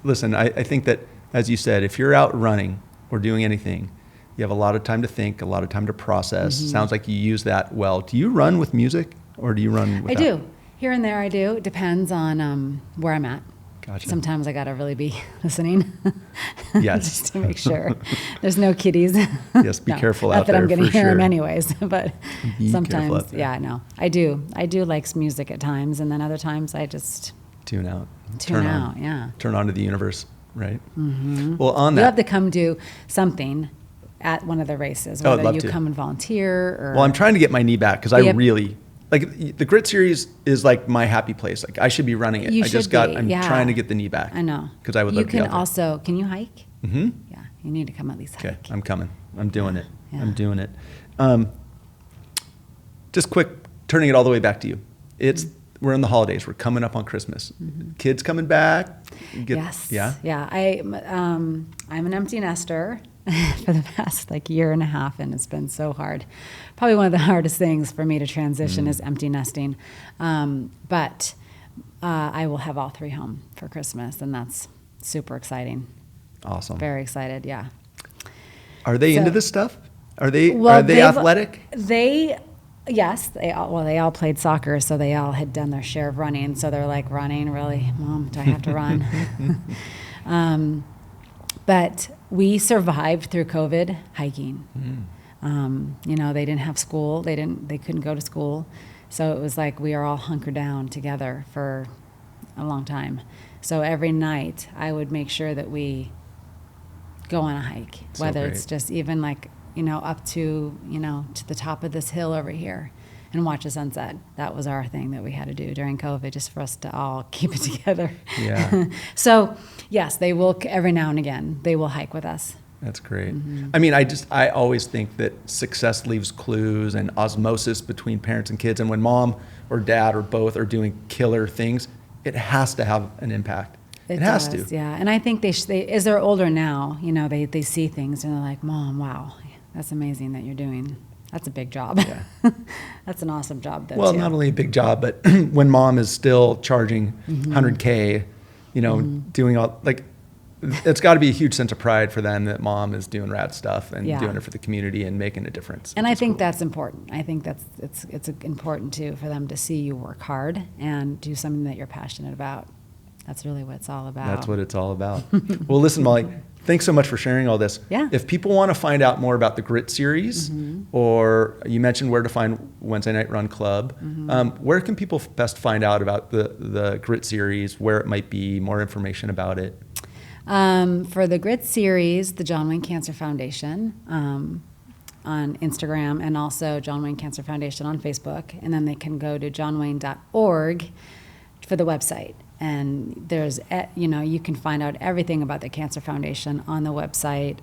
Listen, I think that, as you said, if you're out running or doing anything, you have a lot of time to think, a lot of time to process. Mm-hmm. Sounds like you use that well. Do you run with music or do you run without? I do. Here and there I do. It depends on where I'm at. Gotcha. Sometimes I got to really be listening. Yes. Just to make sure there's no kitties. Yes, be careful out there. Not that I'm going to hear sure. them anyways, but be sometimes, no. I do like music at times, and then other times I just tune out. Turn out, yeah. Turn on to the universe, right? Mm-hmm. Well, on that. You have to come do something at one of the races, whether I'd love you to. come and volunteer or. Well, I'm trying to get my knee back because I really. Like the Grit Series is like my happy place. Like I should be running it. I'm trying to get the knee back. I know. Because I would love to be out there. You can also, can you hike? Mm-hmm. Yeah, you need to come at least hike. Okay, I'm coming. I'm doing it. Yeah. I'm doing it. Just quick, turning it all the way back to you. It's we're in the holidays. We're coming up on Christmas. Kids coming back. Yes. Yeah. Yeah. I'm an empty nester for the past year and a half, and it's been so hard. Probably one of the hardest things for me to transition is empty nesting. But I will have all 3 home for Christmas, and that's super exciting. Awesome. Very excited. Yeah. Are they into this stuff? Are they they've- athletic? Yes, they all played soccer, so they all had done their share of running. So they're like, running, really? Mom, do I have to run? But we survived through COVID hiking. They didn't have school. They couldn't go to school. So it was like we are all hunkered down together for a long time. So every night I would make sure that we go on a hike, So whether great. it's just even up to, to the top of this hill over here and watch a sunset. That was our thing that we had to do during COVID, just for us to all keep it together. Yeah. So yes, they will, every now and again, they will hike with us. That's great. I mean, I always think that success leaves clues and osmosis between parents and kids. And when mom or dad or both are doing killer things, it has to have an impact. It has does, to. Yeah. And I think they as they're older now, they see things and they're like, Mom, wow, that's amazing that you're doing. That's a big job. Yeah. That's an awesome job, though. Well, too. not only a big job, but when mom is still charging $100K, doing all, it's got to be a huge sense of pride for them that mom is doing rad stuff and Yeah. doing it for the community and making a difference. And which I is think cool. that's important. I think it's important too for them to see you work hard and do something that you're passionate about. That's really what it's all about. That's what it's all about. Well, listen, Molly, thanks so much for sharing all this. Yeah. If people want to find out more about the Grit series, or you mentioned where to find Wednesday Night Run Club, where can people best find out about the Grit series, where it might be, more information about it? For the Grit series, the John Wayne Cancer Foundation on Instagram, and also John Wayne Cancer Foundation on Facebook. And then they can go to johnwayne.org for the website. And there's, you can find out everything about the Cancer Foundation on the website,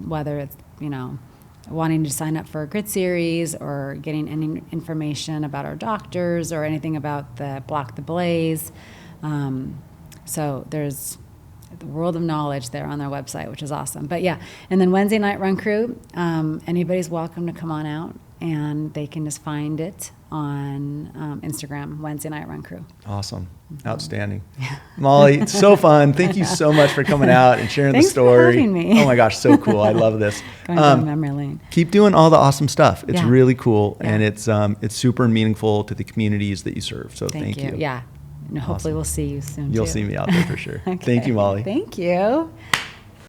whether it's, wanting to sign up for a Grit series or getting any information about our doctors or anything about the Block the Blaze. So there's the world of knowledge there on their website, which is awesome. But yeah, and then Wednesday Night Run Crew, anybody's welcome to come on out, and they can just find it on Instagram, Wednesday Night Run Crew. Awesome. Outstanding. Molly, it's so fun. Thank you so much for coming out and sharing Thanks the story. for having me. Oh my gosh, so cool. I love this. Going down memory lane. Keep doing all the awesome stuff. It's Yeah. really cool, Yeah. and it's super meaningful to the communities that you serve. So thank you. Yeah. And hopefully Awesome. we'll see you soon, You'll too. see me out there for sure. Okay. Thank you, Molly. Thank you.